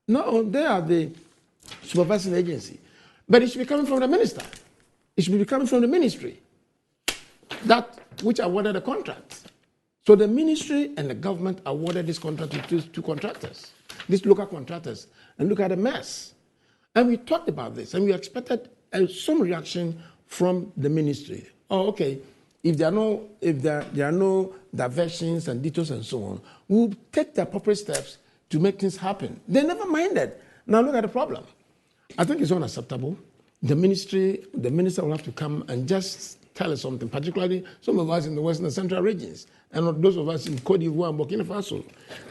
No, they are the supervising agency, but it should be coming from the minister. It should be coming from the ministry, that which awarded the contract. So the ministry and the government awarded this contract to 2 contractors, these local contractors, and look at the mess. And we talked about this, and we expected some reaction from the ministry. Oh, okay. If there are no diversions and detours and so on, we'll take the appropriate steps to make things happen. They never minded. Now look at the problem. I think it's unacceptable. The minister will have to come and just tell us something, particularly some of us in the Western and Central regions, and those of us in Cote d'Ivoire and Burkina Faso.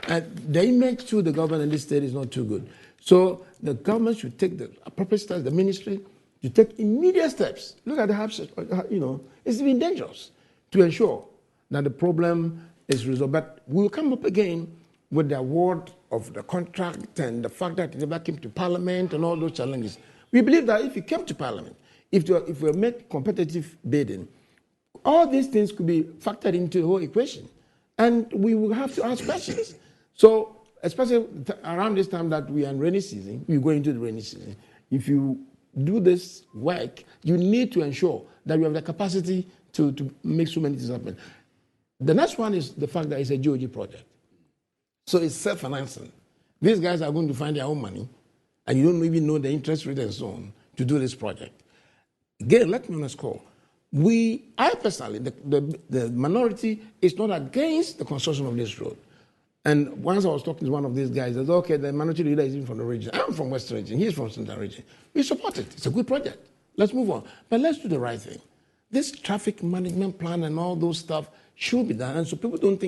And the image to the government in this state is not too good. So the government should take the appropriate steps, the ministry, to take immediate steps. Look at the hardship, it's been dangerous to ensure that the problem is resolved. But we'll come up again with the award of the contract and the fact that it never came to Parliament and all those challenges. We believe that if you came to Parliament, if we make competitive bidding, all these things could be factored into the whole equation. And we will have to ask questions. So, especially around this time that we are in rainy season, we go into the rainy season. If you do this work, you need to ensure that you have the capacity to make so many things happen. The next one is the fact that it's a GOG project. So it's self-financing. These guys are going to find their own money, and you don't even know the interest rate and so on to do this project. Again, let me underscore. I personally, the minority is not against the construction of this road. And once I was talking to one of these guys, I said, okay, the minority leader is even from the region. I'm from Western region. He's from Central region. We support it. It's a good project. Let's move on. But let's do the right thing. This traffic management plan and all those stuff should be done. And so people shouldn't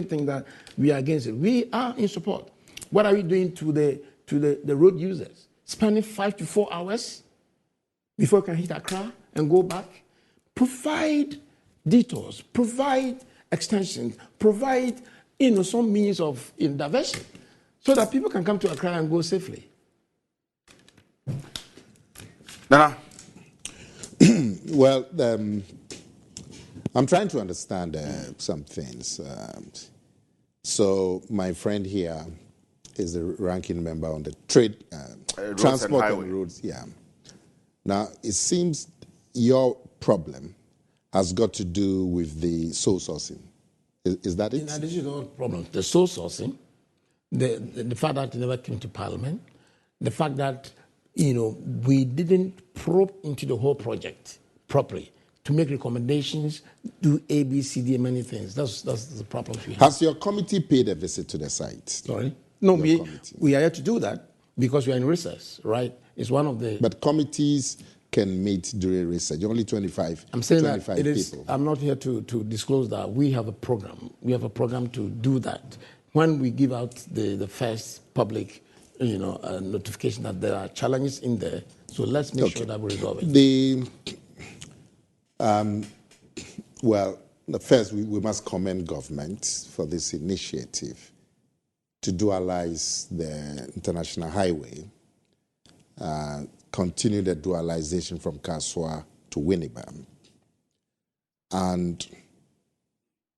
think that we are against it. We are in support. What are we doing to the road users? Spending 5 to 4 hours before we can hit Accra and go back? Provide detours, provide extensions, provide some means of diversion so that people can come to Accra and go safely. Nana? Well, I'm trying to understand some things. So my friend here is the ranking member on the trade, transport and roads. Yeah. Now, it seems your problem has got to do with the sole sourcing. Is that it? In addition to all problems, the sole sourcing, the fact that it never came to Parliament, the fact that we didn't probe into the whole project properly to make recommendations, do A, B, C, D, and many things. That's the problem we have. Has your committee paid a visit to the site? Sorry? No, we are here to do that because we are in recess, right? It's one of the... But committees can meet during recess. Only 25 I'm saying 25 that it is, people. I'm not here to disclose that. We have a program. We have a program to do that. When we give out the first public notification that there are challenges in there, so let's make sure that we resolve it. First, we must commend government for this initiative to dualize the international highway, continue the dualization from Kaswa to Winneba. And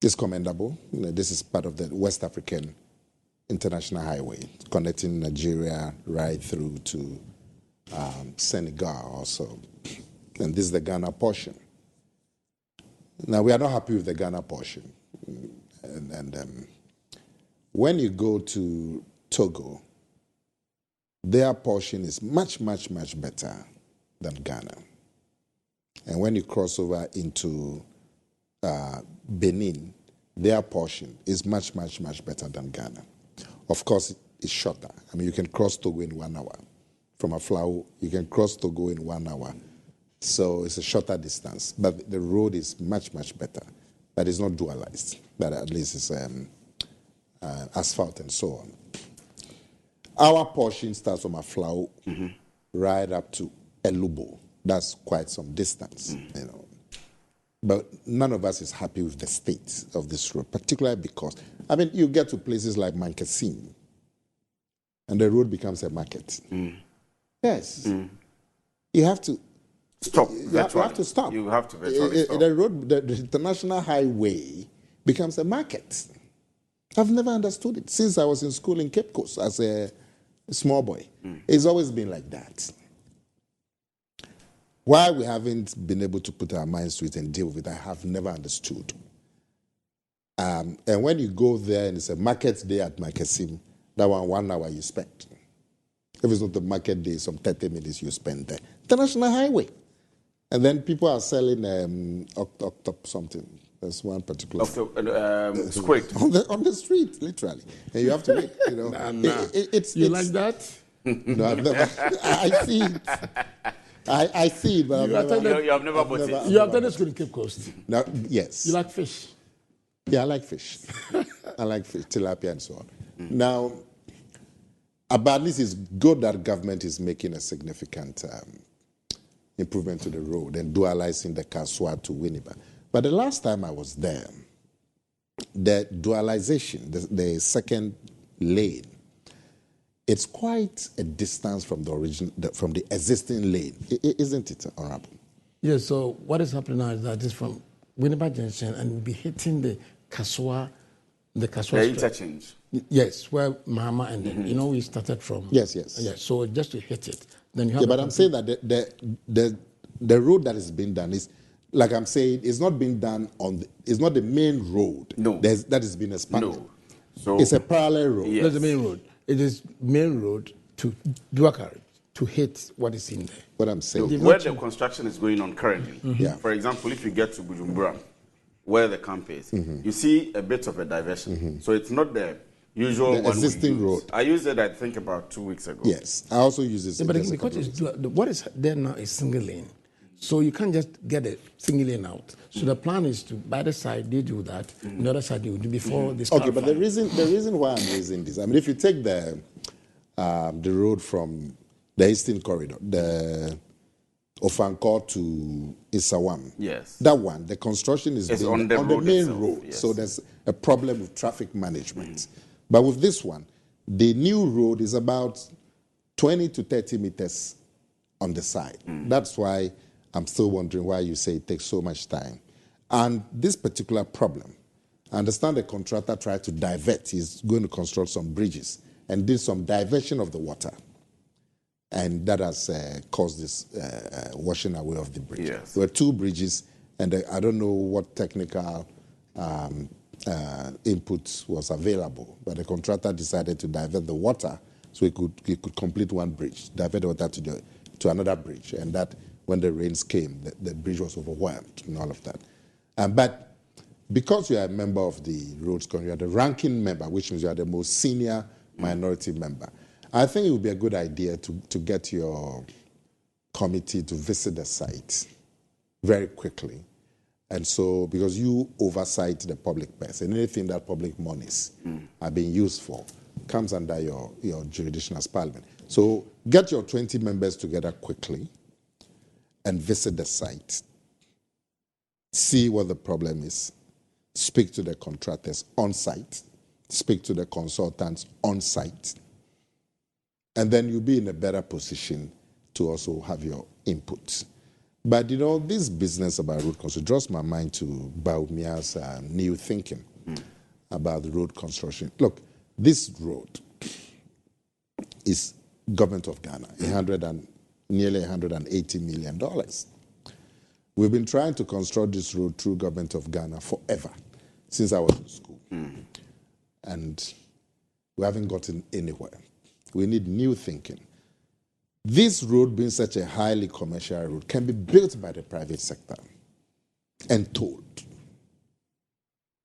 it's commendable. This is part of the West African International Highway, connecting Nigeria right through to Senegal also. And this is the Ghana portion. Now, we are not happy with the Ghana portion. And when you go to Togo, their portion is much, much, much better than Ghana. And when you cross over into Benin, their portion is much, much, much better than Ghana. Of course, it's shorter. I mean, you can cross Togo in 1 hour. From Aflao, you can cross Togo in 1 hour. So it's a shorter distance. But the road is much, much better. But it's not dualized. But at least it's asphalt and so on. Our portion starts from Aflao right up to Elubo. That's quite some distance, But none of us is happy with the state of this road, particularly because, you get to places like Mankasim, and the road becomes a market. Yes. You have to stop. You have to stop. You have to virtually stop. The road, the international highway becomes a market. I've never understood it since I was in school in Cape Coast as a small boy. It's always been like that. Why we haven't been able to put our minds to it and deal with it, I have never understood. And when you go there and it's a market day at Makasim, that 1 hour you spend. If it's not the market day, some 30 minutes you spend there. International highway. And then people are selling octop something. There's one particular squid on the street, literally, and you have to wait. It's like that? No, I've never. I see it. I see it, but you have never bought it. You have done this in Cape Coast. No, yes. You like fish? Yeah, I like fish. I like fish, tilapia, and so on. Now, but at least it's good that government is making a significant improvement to the road and dualizing the Kaswa to Winneba. But the last time I was there, the dualization, the second lane, it's quite a distance from from the existing lane, isn't it, Honorable? Yes, so what is happening now is that it's from Winneba Junction and we'll be hitting the Kaswa interchange. Yes, where Mahama ended. You know, we started from. Yes. Yes, so just to hit it. Then you have but I'm saying that the road that is being done is, like I'm saying, it's not being done it's not the main road. No. That is being expanded. No. So it's a parallel road. Yes. That's the main road. It is main road to Duakari to hit what is in there. What I'm saying. Where the construction is going on currently, Yeah. for example, if you get to Bujumbura, where the camp is, you see a bit of a diversion. So it's not the usual The one existing we use. road. I used it, I think, about 2 weeks ago. Yes, I also use this. Yeah, but because what is there now is single lane. So you can't just get a single lane out. So the plan is to, by the side, they do that, the other side they will do before this. Okay, but the reason why I'm raising this, I mean, if you take the road from the Eastern Corridor, the Ofankor to Isawam, Yes. that one, the construction is It's being on the road main itself, road, yes. so there's a problem with traffic management. But with this one, the new road is about 20 to 30 meters on the side. That's why I'm still wondering why you say it takes so much time. And this particular problem, I understand the contractor tried to divert. He's going to construct some bridges and did some diversion of the water. And that has caused this washing away of the bridge. Yes. There were 2 bridges, and I don't know what technical input was available, but the contractor decided to divert the water so he could complete one bridge, divert the water to another bridge, and that when the rains came, the bridge was overwhelmed and all of that. But because you are a member of the Roads Committee, you are the ranking member, which means you are the most senior minority member, I think it would be a good idea to get your committee to visit the site very quickly. And so, because you oversight the public purse, and anything that public monies are being used for comes under your jurisdiction as parliament. So get your 20 members together quickly and visit the site. See what the problem is. Speak to the contractors on site. Speak to the consultants on site. And then you'll be in a better position to also have your input. But, this business about road construction draws my mind to Baumia's new thinking about the road construction. Look, this road is government of Ghana, nearly $180 million. We've been trying to construct this road through government of Ghana forever, since I was in school. And we haven't gotten anywhere. We need new thinking. This road, being such a highly commercial road, can be built by the private sector and tolled.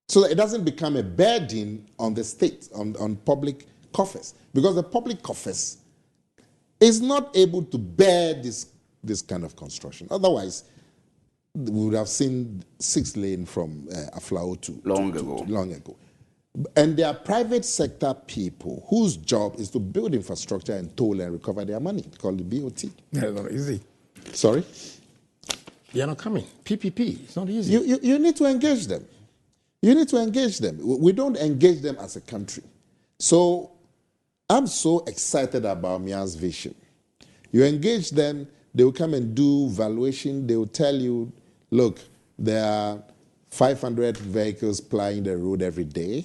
So that it doesn't become a burden on the state, on public coffers. Because the public coffers is not able to bear this kind of construction. Otherwise, we would have seen 6 lane from Aflao to long ago. And there are private sector people whose job is to build infrastructure and toll and recover their money, called the BOT. No, easy. Sorry? They are not coming. PPP, it's not easy. You need to engage them. You need to engage them. We don't engage them as a country. So I'm so excited about Mia's vision. You engage them, they will come and do valuation. They will tell you, look, there are 500 vehicles plying the road every day.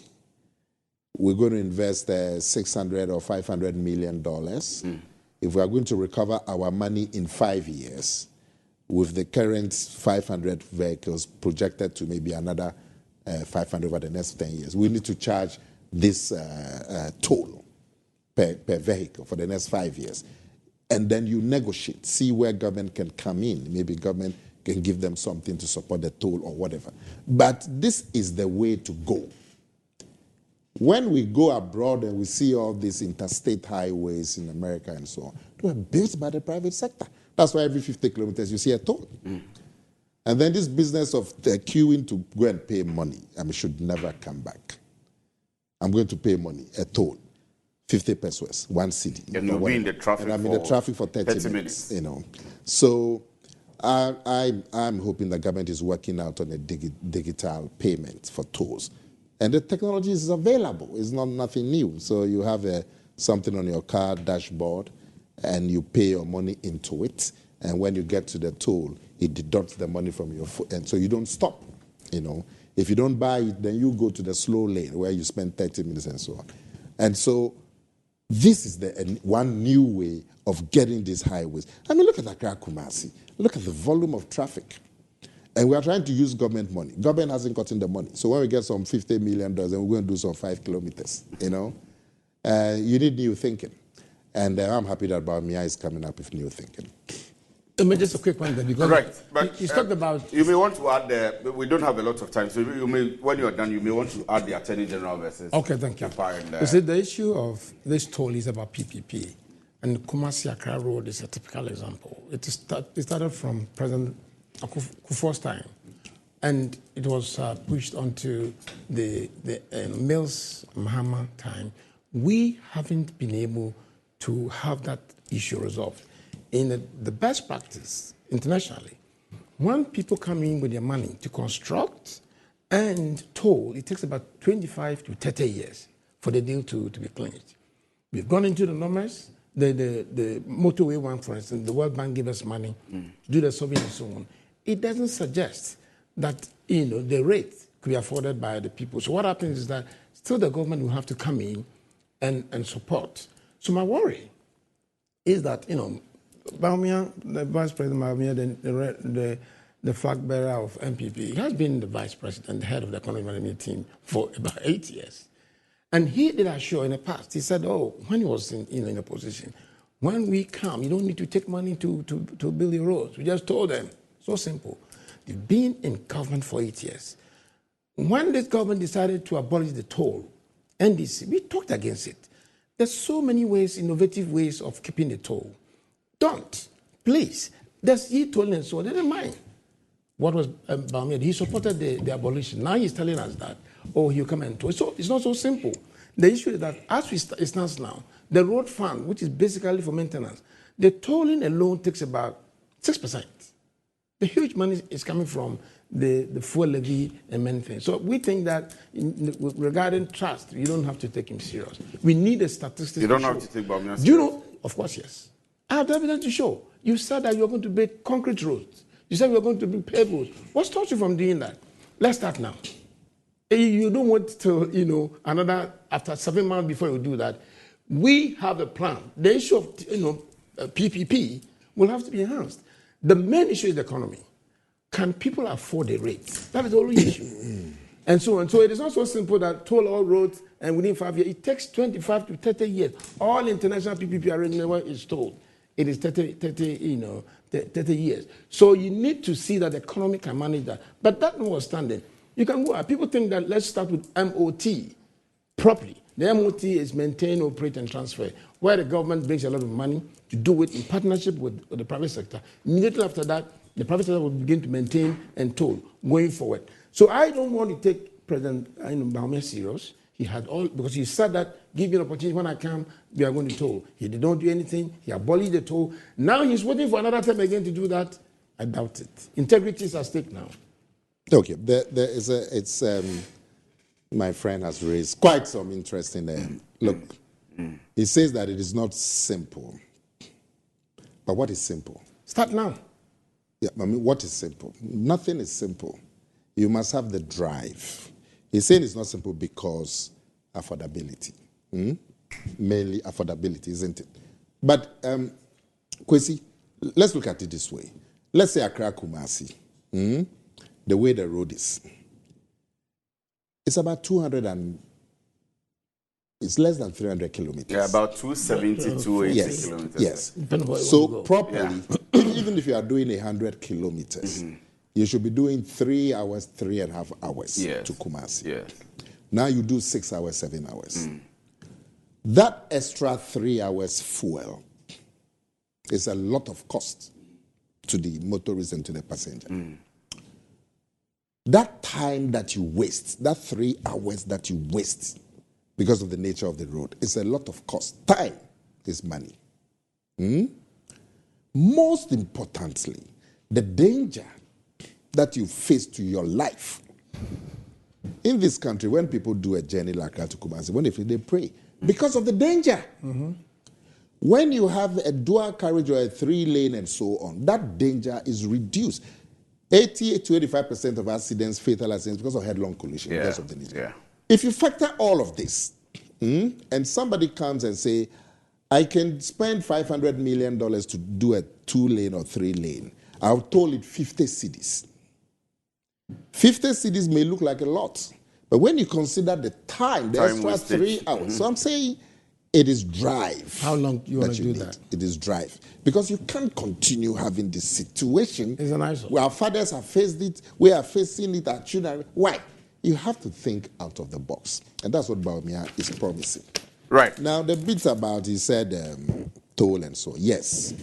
We're going to invest $600 or $500 million. If we are going to recover our money in 5 years, with the current 500 vehicles projected to maybe another 500 over the next 10 years, we need to charge this toll per vehicle for the next 5 years. And then you negotiate, see where government can come in. Maybe government can give them something to support the toll or whatever. But this is the way to go. When we go abroad and we see all these interstate highways in America and so on, they were built by the private sector. That's why every 50 kilometers you see a toll. And then this business of queuing to go and pay money, should never come back. I'm going to pay money, a toll, 50 pesos, 1 city. And you'll be in the traffic and I'm in the traffic for 30 minutes. So I'm hoping the government is working out on a digital payment for tolls. And the technology is available. It's not nothing new. So you have a something on your car dashboard, and you pay your money into it. And when you get to the toll, it deducts the money from your foot, and so you don't stop. If you don't buy it, then you go to the slow lane where you spend 30 minutes and so on. And so this is the one new way of getting these highways. I mean, look at Accra Kumasi. Look at the volume of traffic. And we are trying to use government money. Government hasn't gotten the money. So when we get some $50 million, then we're going to do some 5 kilometers, You need new thinking. And I'm happy that Bawumia is coming up with new thinking. Just a quick one there, because but you talked about... You may want to add we don't have a lot of time, so when you're done, you may want to add the Attorney General versus... Okay, thank you. You see, the issue of this toll is about PPP, and Kumasi Accra Road is a typical example. It started from President Kufuor's time, and it was pushed onto the Mills Mahama time. We haven't been able to have that issue resolved. In the best practice internationally, when people come in with their money to construct and toll, it takes about 25 to 30 years for the deal to be cleansed. We've gone into the numbers. The motorway one, for instance, the World Bank gave us money to do the survey and so on. It doesn't suggest that the rate could be afforded by the people. So what happens is that still the government will have to come in and support. So my worry is that Bawumia, the Vice President Bawumia, the flag bearer of MPP, he has been the Vice President, the head of the Economic Management team for about 8 years. And he did assure in the past, he said, when he was in a position, when we come, you don't need to take money to build your roads. We just told them, so simple. They've been in government for 8 years. When this government decided to abolish the toll, NDC, we talked against it. There's so many ways, innovative ways of keeping the toll. Don't, please. He told them so. They didn't mind. What was Bawumia? He supported the abolition. Now he's telling us that, he'll come and toll. So it's not so simple. The issue is that as it stands now, the road fund, which is basically for maintenance, the tolling alone takes about 6%. The huge money is coming from the fuel levy and many things. So we think that regarding trust, you don't have to take him serious. We need a statistics. You don't have to take Bawumia serious. Do you know? Of course, yes. I have the evidence to show. You said that you're going to build concrete roads. You said you're going to build paved roads. What stops you from doing that? Let's start now. You don't want to, after 7 months before you do that. We have a plan. The issue of, PPP will have to be enhanced. The main issue is the economy. Can people afford the rates? That is the only issue. And so on. So it is not so simple that toll all roads and within 5 years. It takes 25 to 30 years. All international PPP arrangement is told. It is 30 years. So you need to see that the economy can manage that. But that notwithstanding, you can go. People think that let's start with MOT properly. The MOT is maintain, operate, and transfer, where the government brings a lot of money to do it in partnership with the private sector. Immediately after that, the private sector will begin to maintain and toll going forward. So I don't want to take President Bawumia serious. He had because he said that, give me an opportunity when I come, we are going to toll. He did not do anything. He abolished the toll. Now he's waiting for another time again to do that. I doubt it. Integrity is at stake now. Okay, my friend has raised quite some interesting. Look, he says that it is not simple. But what is simple? Start now. Yeah, I mean, what is simple? Nothing is simple. You must have the drive. He's saying it's not simple because affordability. Mainly affordability, isn't it? But, Kwesi, let's look at it this way. Let's say Accra Kumasi, the way the road is. It's about 200 it's less than 300 kilometers. Yeah, about 270, 280 kilometers. Yes. So properly, even if you are doing 100 kilometers, you should be doing 3 hours, 3.5 hours to Kumasi. Yes. Now you do 6 hours, 7 hours. That extra 3 hours fuel is a lot of cost to the motorist and to the passenger. That time that you waste, that 3 hours that you waste because of the nature of the road, is a lot of cost. Time is money. Most importantly, the danger that you face to your life In this country, when people do a journey like that to Kumasi, when they pray because of the danger. Mm-hmm. When you have a dual carriage or a 3-lane and so on, that danger is reduced. 80 to 85% of accidents, fatal accidents, because of headlong collision, because of the need. Yeah. If you factor all of this, and somebody comes and say, I can spend $500 million to do a 2-lane or 3-lane, I've told it 50 cities. 50 cities may look like a lot, but when you consider the time extra wastage. 3 hours, so I'm saying it is drive. How long do you want to do that? It is drive. Because you can't continue having this situation. It's an eyesore. Where our fathers have faced it, we are facing it, our children. Why? You have to think out of the box. And that's what Bawumia is promising. Right. Now, the bits about, he said, toll and so on. Yes.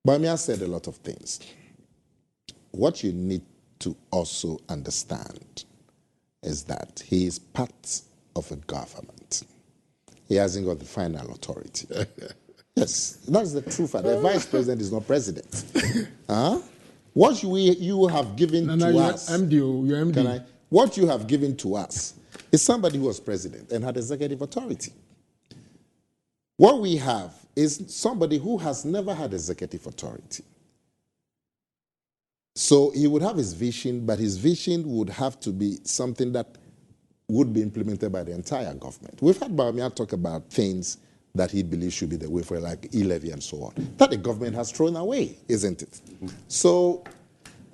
Bawumia said a lot of things. What you need to also understand is that he is part of a government. He hasn't got the final authority. Yes, that's the truth. The vice president is not president. What you have given to us, MD. what you have given to us is somebody who was president and had executive authority. What we have is somebody who has never had executive authority. So he would have his vision, but his vision would have to be something that would be implemented by the entire government. We've had Bawumia talk about things that he believes should be the way for, like e-levy and so on, that the government has thrown away, isn't it? So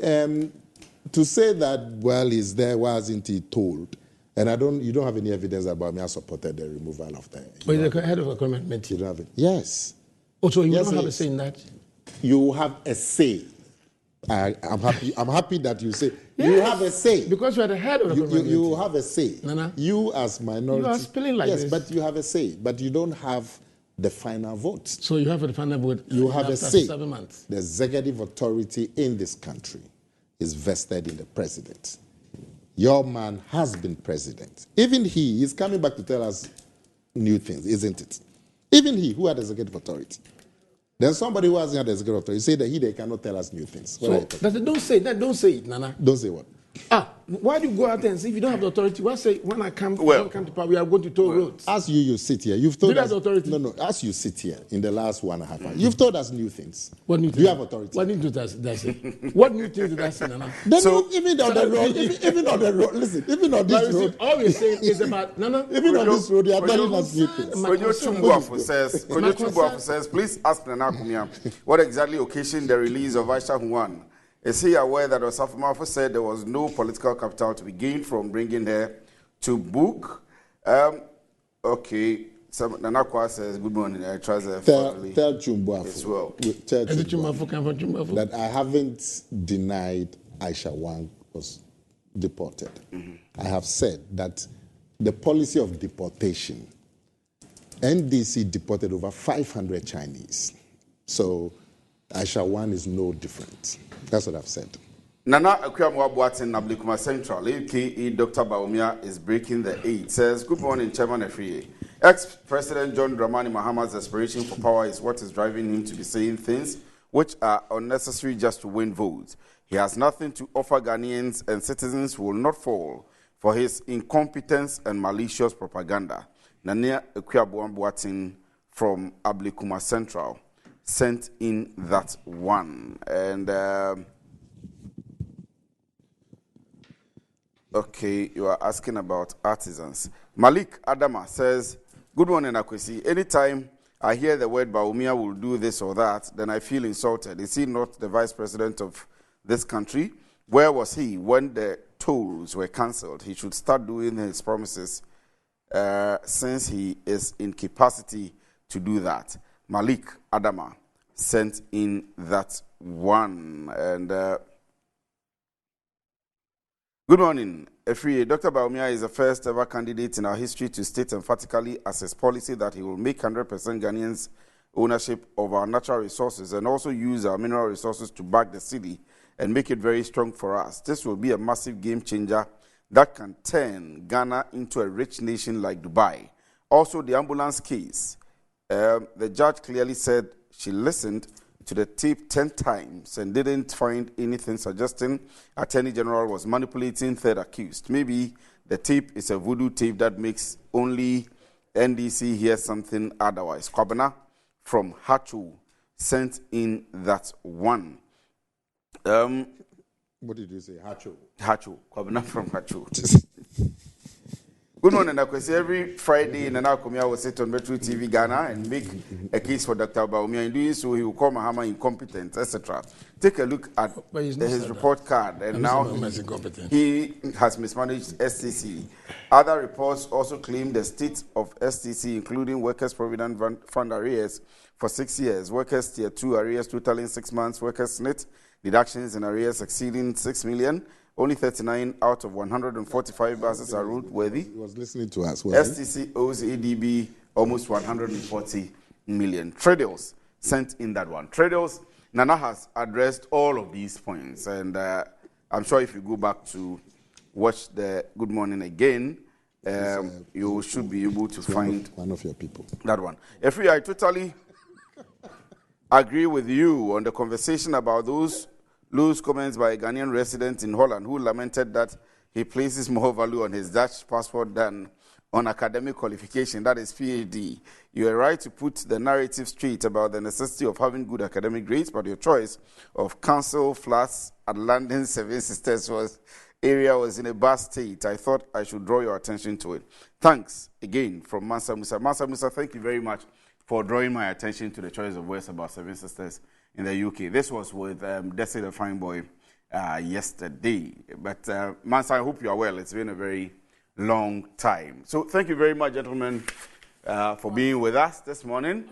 to say that, well, he's there, why hasn't he told? And you don't have any evidence that Bawumia supported the removal of the... But he's the head of a government. You don't have it. Yes. Oh, so you yes, don't have a say in that? You have a say. I'm happy that you say you have a say. Because you are the head of the government. You have a say. Nana, you as minority. You are spilling like this. Yes, but you have a say. But you don't have the final vote. So you have the final vote. You have a say. 7 months. The executive authority in this country is vested in the president. Your man has been president. Even he is coming back to tell us new things, isn't it? Even he, who had executive authority. There's somebody who hasn't had executive authority. Say that they cannot tell us new things. So don't say that. Don't say it, Nana. Don't say what? Why do you go out there and say if you don't have the authority? Why say when I come to power, we are going to toll roads? As you sit here, you've told us. Do you have authority? No. As you sit here in the last 1.5 hours, you've told us new things. What new things? Do you have authority? What new things does that say? What new things did that say, Nana? Even on the road, listen. Even on this road, all we're saying is about Nana. Even on this road, you are telling us new things. Konyo says, please ask Nana Kumia what exactly occasioned the release of Aisha Huan. Is he aware that Osafo Mafo said there was no political capital to be gained from bringing her to book? Okay. Nana Kwa says, good morning. I trust tell Chumbuafo as well. That I haven't denied Aisha Wang was deported. Mm-hmm. I have said that the policy of deportation, NDC deported over 500 Chinese. So Aisha Wang is no different. That's what I've said. Nana Akuyamwa-Boateng, Ablikuma Central, aka Dr. Bawumia, is breaking the 8. Says, good morning, Chairman Efriye. Ex-President John Dramani Mahama's aspiration for power is what is driving him to be saying things which are unnecessary just to win votes. He has nothing to offer Ghanaians, and citizens will not fall for his incompetence and malicious propaganda. Nana Akuyamwa-Boateng from Ablikuma Central sent in that one. And okay, you are asking about artisans. Malik Adama says, good morning, Akwesi. Anytime I hear the word Bawumia will do this or that, then I feel insulted. Is he not the vice president of this country? Where was he when the tolls were cancelled? He should start doing his promises since he is in capacity to do that. Malik Adama sent in that one. And good morning, Efriye. Dr. Bawumia is the first ever candidate in our history to state emphatically as his policy that he will make 100% Ghanaians ownership of our natural resources and also use our mineral resources to back the city and make it very strong for us. This will be a massive game changer that can turn Ghana into a rich nation like Dubai. Also, the ambulance case. The judge clearly said she listened to the tape 10 times and didn't find anything suggesting Attorney General was manipulating third accused. Maybe the tape is a voodoo tape that makes only NDC hear something otherwise. Kwabena from Hachu sent in that one. What did you say? Hacho. Hachu. Kwabena from Hachu. Good morning, Akwesi. Every Friday in Anakomia, I will sit on Metro TV Ghana and make a case for Dr. Baumia. In doing so, he will call Mahama incompetent, etc. Take a look at his report card, and now he has mismanaged STC. Other reports also claim the state of STC, including Workers' Provident Fund arrears for 6 years, Workers' Tier 2 arrears totaling 6 months, Workers' SNIT deductions and arrears exceeding 6 million. Only 39 out of 145 buses are route-worthy. He was listening to us. STC owes ADB almost 140 million. Tradeals sent in that one. Tradeals, Nana has addressed all of these points. And I'm sure if you go back to watch the Good Morning again, you should be able to find one of your people. That one. Efri, I totally agree with you on the conversation about those loose comments by a Ghanaian resident in Holland who lamented that he places more value on his Dutch passport than on academic qualification, that is PhD. You are right to put the narrative straight about the necessity of having good academic grades, but your choice of council flats at London Seven Sisters was in a bad state. I thought I should draw your attention to it. Thanks again from Mansa Musa. Mansa Musa, thank you very much for drawing my attention to the choice of words about Seven Sisters in the UK. This was with Desi the Fine Boy yesterday. But Mansa, I hope you are well. It's been a very long time. So thank you very much, gentlemen, for being with us this morning.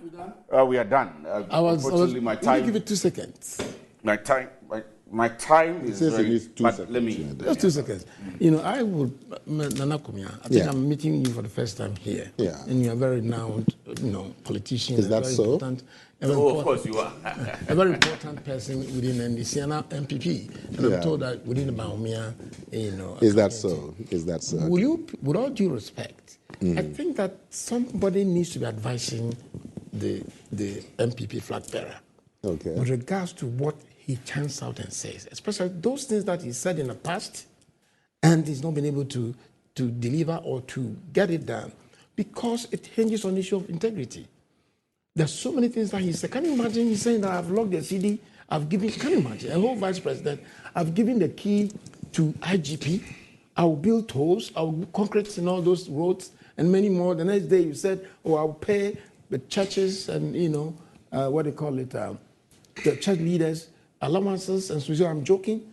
We are done. Unfortunately, my time. Let me give it 2 seconds. My time is very. But let me. Just 2 seconds. You know, I would, Nana Kumia, I think I'm meeting you for the first time here. Yeah. And you are very renowned, politician. Is that so? Of course you are. A very important person within NDC and MPP. And I'm told that within Baumia, Is that so? Is that so? Will you, with all due respect, I think that somebody needs to be advising the MPP flag bearer. Okay. With regards to what he chants out and says, especially those things that he said in the past and he's not been able to deliver or to get it done because it hinges on the issue of integrity. There's so many things that he said. Can you imagine he's saying that I've logged the CD, I've given, can you imagine, a whole vice president, I've given the key to IGP, I'll build tolls, I'll concrete in all those roads and many more. The next day you said, I'll pay the churches and, what they call it, the church leaders, allowances, and so I'm joking.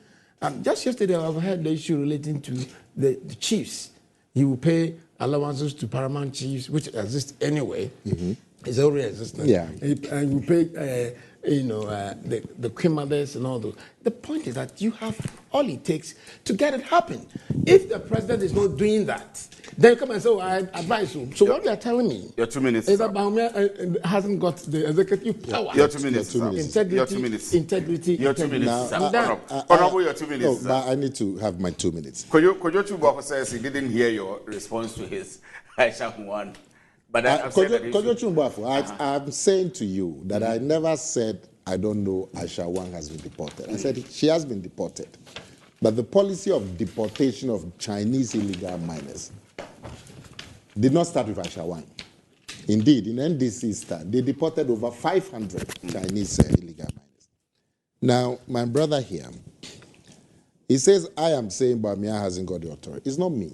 Just yesterday I've heard the issue relating to the chiefs. He will pay allowances to paramount chiefs, which exist anyway. Mm-hmm. It's already existing. Yeah. And you pay, the queen mothers and all those. The point is that you have all it takes to get it happen. If the president is not doing that, then come and say, I advise you. So what you are telling me your 2 minutes, is that Baumia hasn't got the executive power. Your 2 minutes. Integrity. Your 2 minutes. Integrity. Your 2 minutes. I'm done. Honorable, your 2 minutes. No, but I need to have my 2 minutes. Kojo Chubako says he didn't hear your response to his Aisha one. But I'm saying to you that I never said I don't know Aisha Wang has been deported. I said she has been deported. But the policy of deportation of Chinese illegal miners did not start with Aisha Wang. Indeed, in NDC they deported over 500 Chinese illegal miners. Now, my brother here, he says, I am saying Baumia hasn't got the authority. It's not me.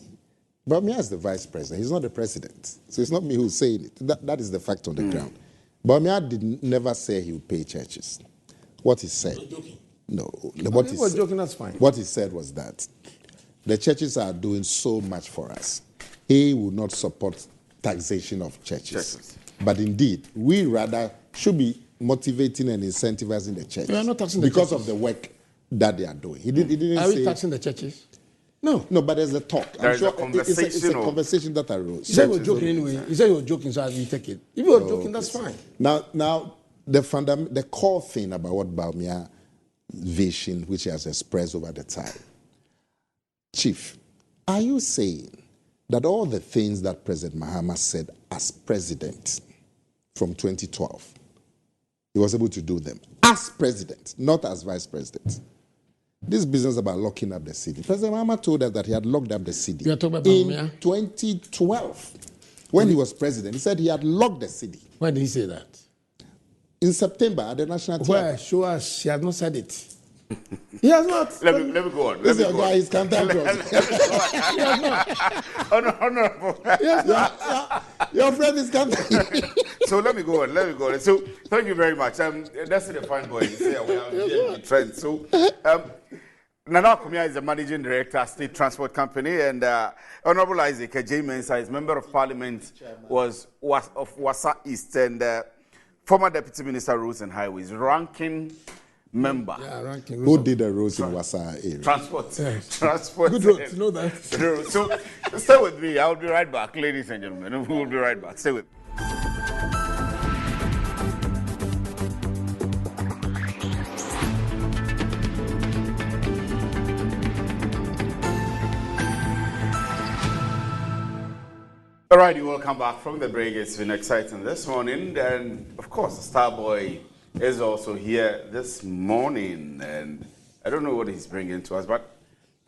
Baumia is the vice president. He's not the president. So it's not me who's saying it. That is the fact on the ground. Baumia never say he would pay churches. What he said. No. What he said, joking, that's fine. What he said was that the churches are doing so much for us. He would not support taxation of churches. But indeed, we rather should be motivating and incentivizing the churches. We are not taxing the because churches. of the work that they are doing. He didn't are say... we taxing the churches? No, but there's a talk. There's a conversation. It's a conversation that arose. You said you were joking anyway. You said you were joking, so you take it. If you were joking, that's fine. Now, the core thing about what Baumia vision, which he has expressed over the time, Chief, are you saying that all the things that President Mahama said as president from 2012, he was able to do them as president, not as vice president. This business about locking up the city. President Mahama told us that he had locked up the city in 2012 when he was president. He said he had locked the city. When did he say that? In September at the National Theatre. Where? Show us. He has not said it. He has not. Let me go on. This is a guy, he's cantankerous. He has not. Honorable. Yes, your friend is cantankerous. So let me go on. So thank you very much. That's the fine boy. We are the trend. So Nana Kumia is the managing director of State Transport Company, and Honorable Isaac J. Mensah is member of Parliament, was of Wassa East, and former Deputy Minister Roads and Highways, ranking member. Yeah, ranking. Who did the roads in Wassa area? Transport. Yes. Transport. Good road to know that. So stay with me. I will be right back, ladies and gentlemen. We will be right back. Stay with me. All right, you welcome back from the break. It's been exciting this morning, and of course, the Star Boy is also here this morning, and I don't know what he's bringing to us, but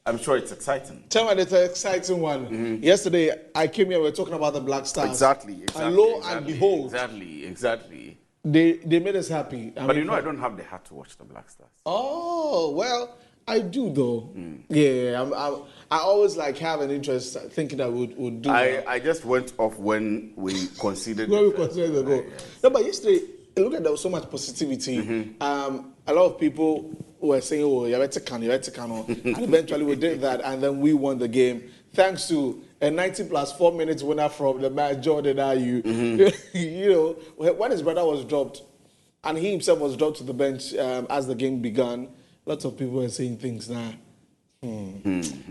I'm sure it's exciting. Tell me, it's an exciting one. Yesterday, I came here, we were talking about the Black Stars. Exactly. And lo and behold. Exactly. They made us happy. But you know, I don't have the heart to watch the Black Stars. Oh, well, I do though. Yeah, I always like have an interest thinking that would do I just went off when we considered when we considered the goal. Yes. No, but yesterday, look at there was so much positivity. A lot of people were saying, oh, you're better can, and eventually we did that, and then we won the game thanks to a 90 plus 4 minutes winner from the man Jordan Ayew. You know, when his brother was dropped, and he himself was dropped to the bench as the game began, lots of people were saying things now.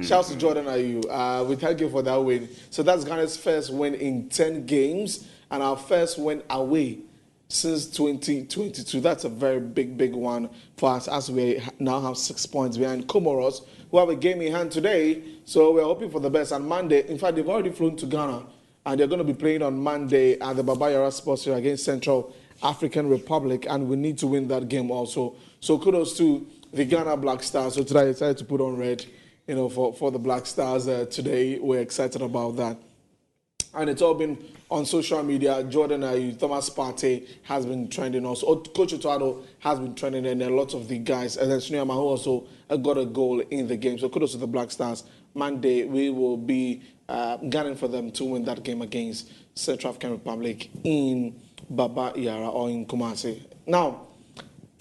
Shouts to Jordan Ayew. We thank you for that win. So that's Ghana's first win in 10 games and our first win away since 2022. That's a very big one for us as we now have 6 points behind Comoros, who have a game in hand today. So we're hoping for the best. On Monday, in fact, they've already flown to Ghana and they're going to be playing on Monday at the Baba Yara Sports Center against Central African Republic, and we need to win that game also. So kudos to the Ghana Black Stars. So today I decided to put on red, you know, for the Black Stars today. We're excited about that. And it's all been on social media. Jordan Ayew, Thomas Partey has been trending also. Coach Otuado has been trending, and a lot of the guys. And then Sunil Mahu also got a goal in the game. So kudos to the Black Stars. Monday, we will be gunning for them to win that game against Central African Republic in Baba Yara or in Kumasi. Now,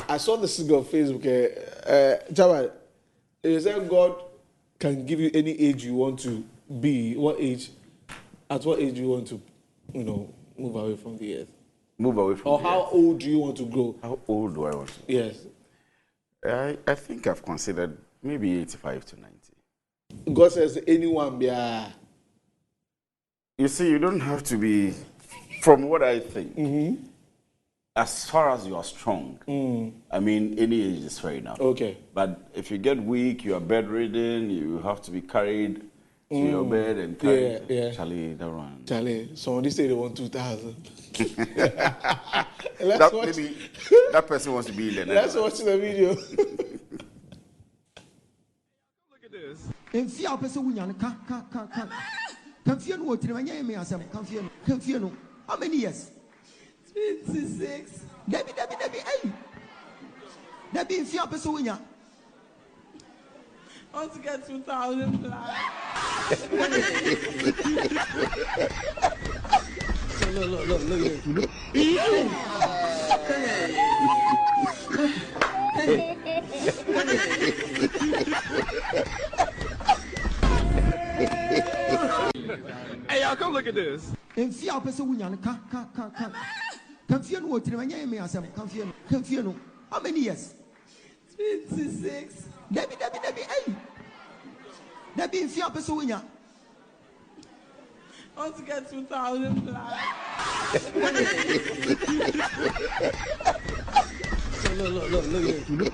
I saw this on Facebook. Jawad, it said God can give you any age you want to be. What age? At what age do you want to, you know, move away from the earth? Move away from or the how earth. old do you want to grow? How old do I want to? Yes. I think I've considered maybe 85 to 90. God says anyone be You see, you don't have to be, from what I think, as far as you are strong, I mean, any age is fair enough. Okay. But if you get weak, you are bedridden, you have to be carried to your bed and carried. Yeah. Charlie, that one. Charlie, somebody say they want 2,000. Maybe that person wants to be in there. Let's watch the video. Look at this. How many years? 26. Debbie, hey. Debbie, if you are person winner. I want to get 2,000 plus. Look. Hey, y'all, come look at this. If you are person winner, how many years? 26. Debbie, hey. Debbie, if you are person winner. I want to get 2,000 plus. Look.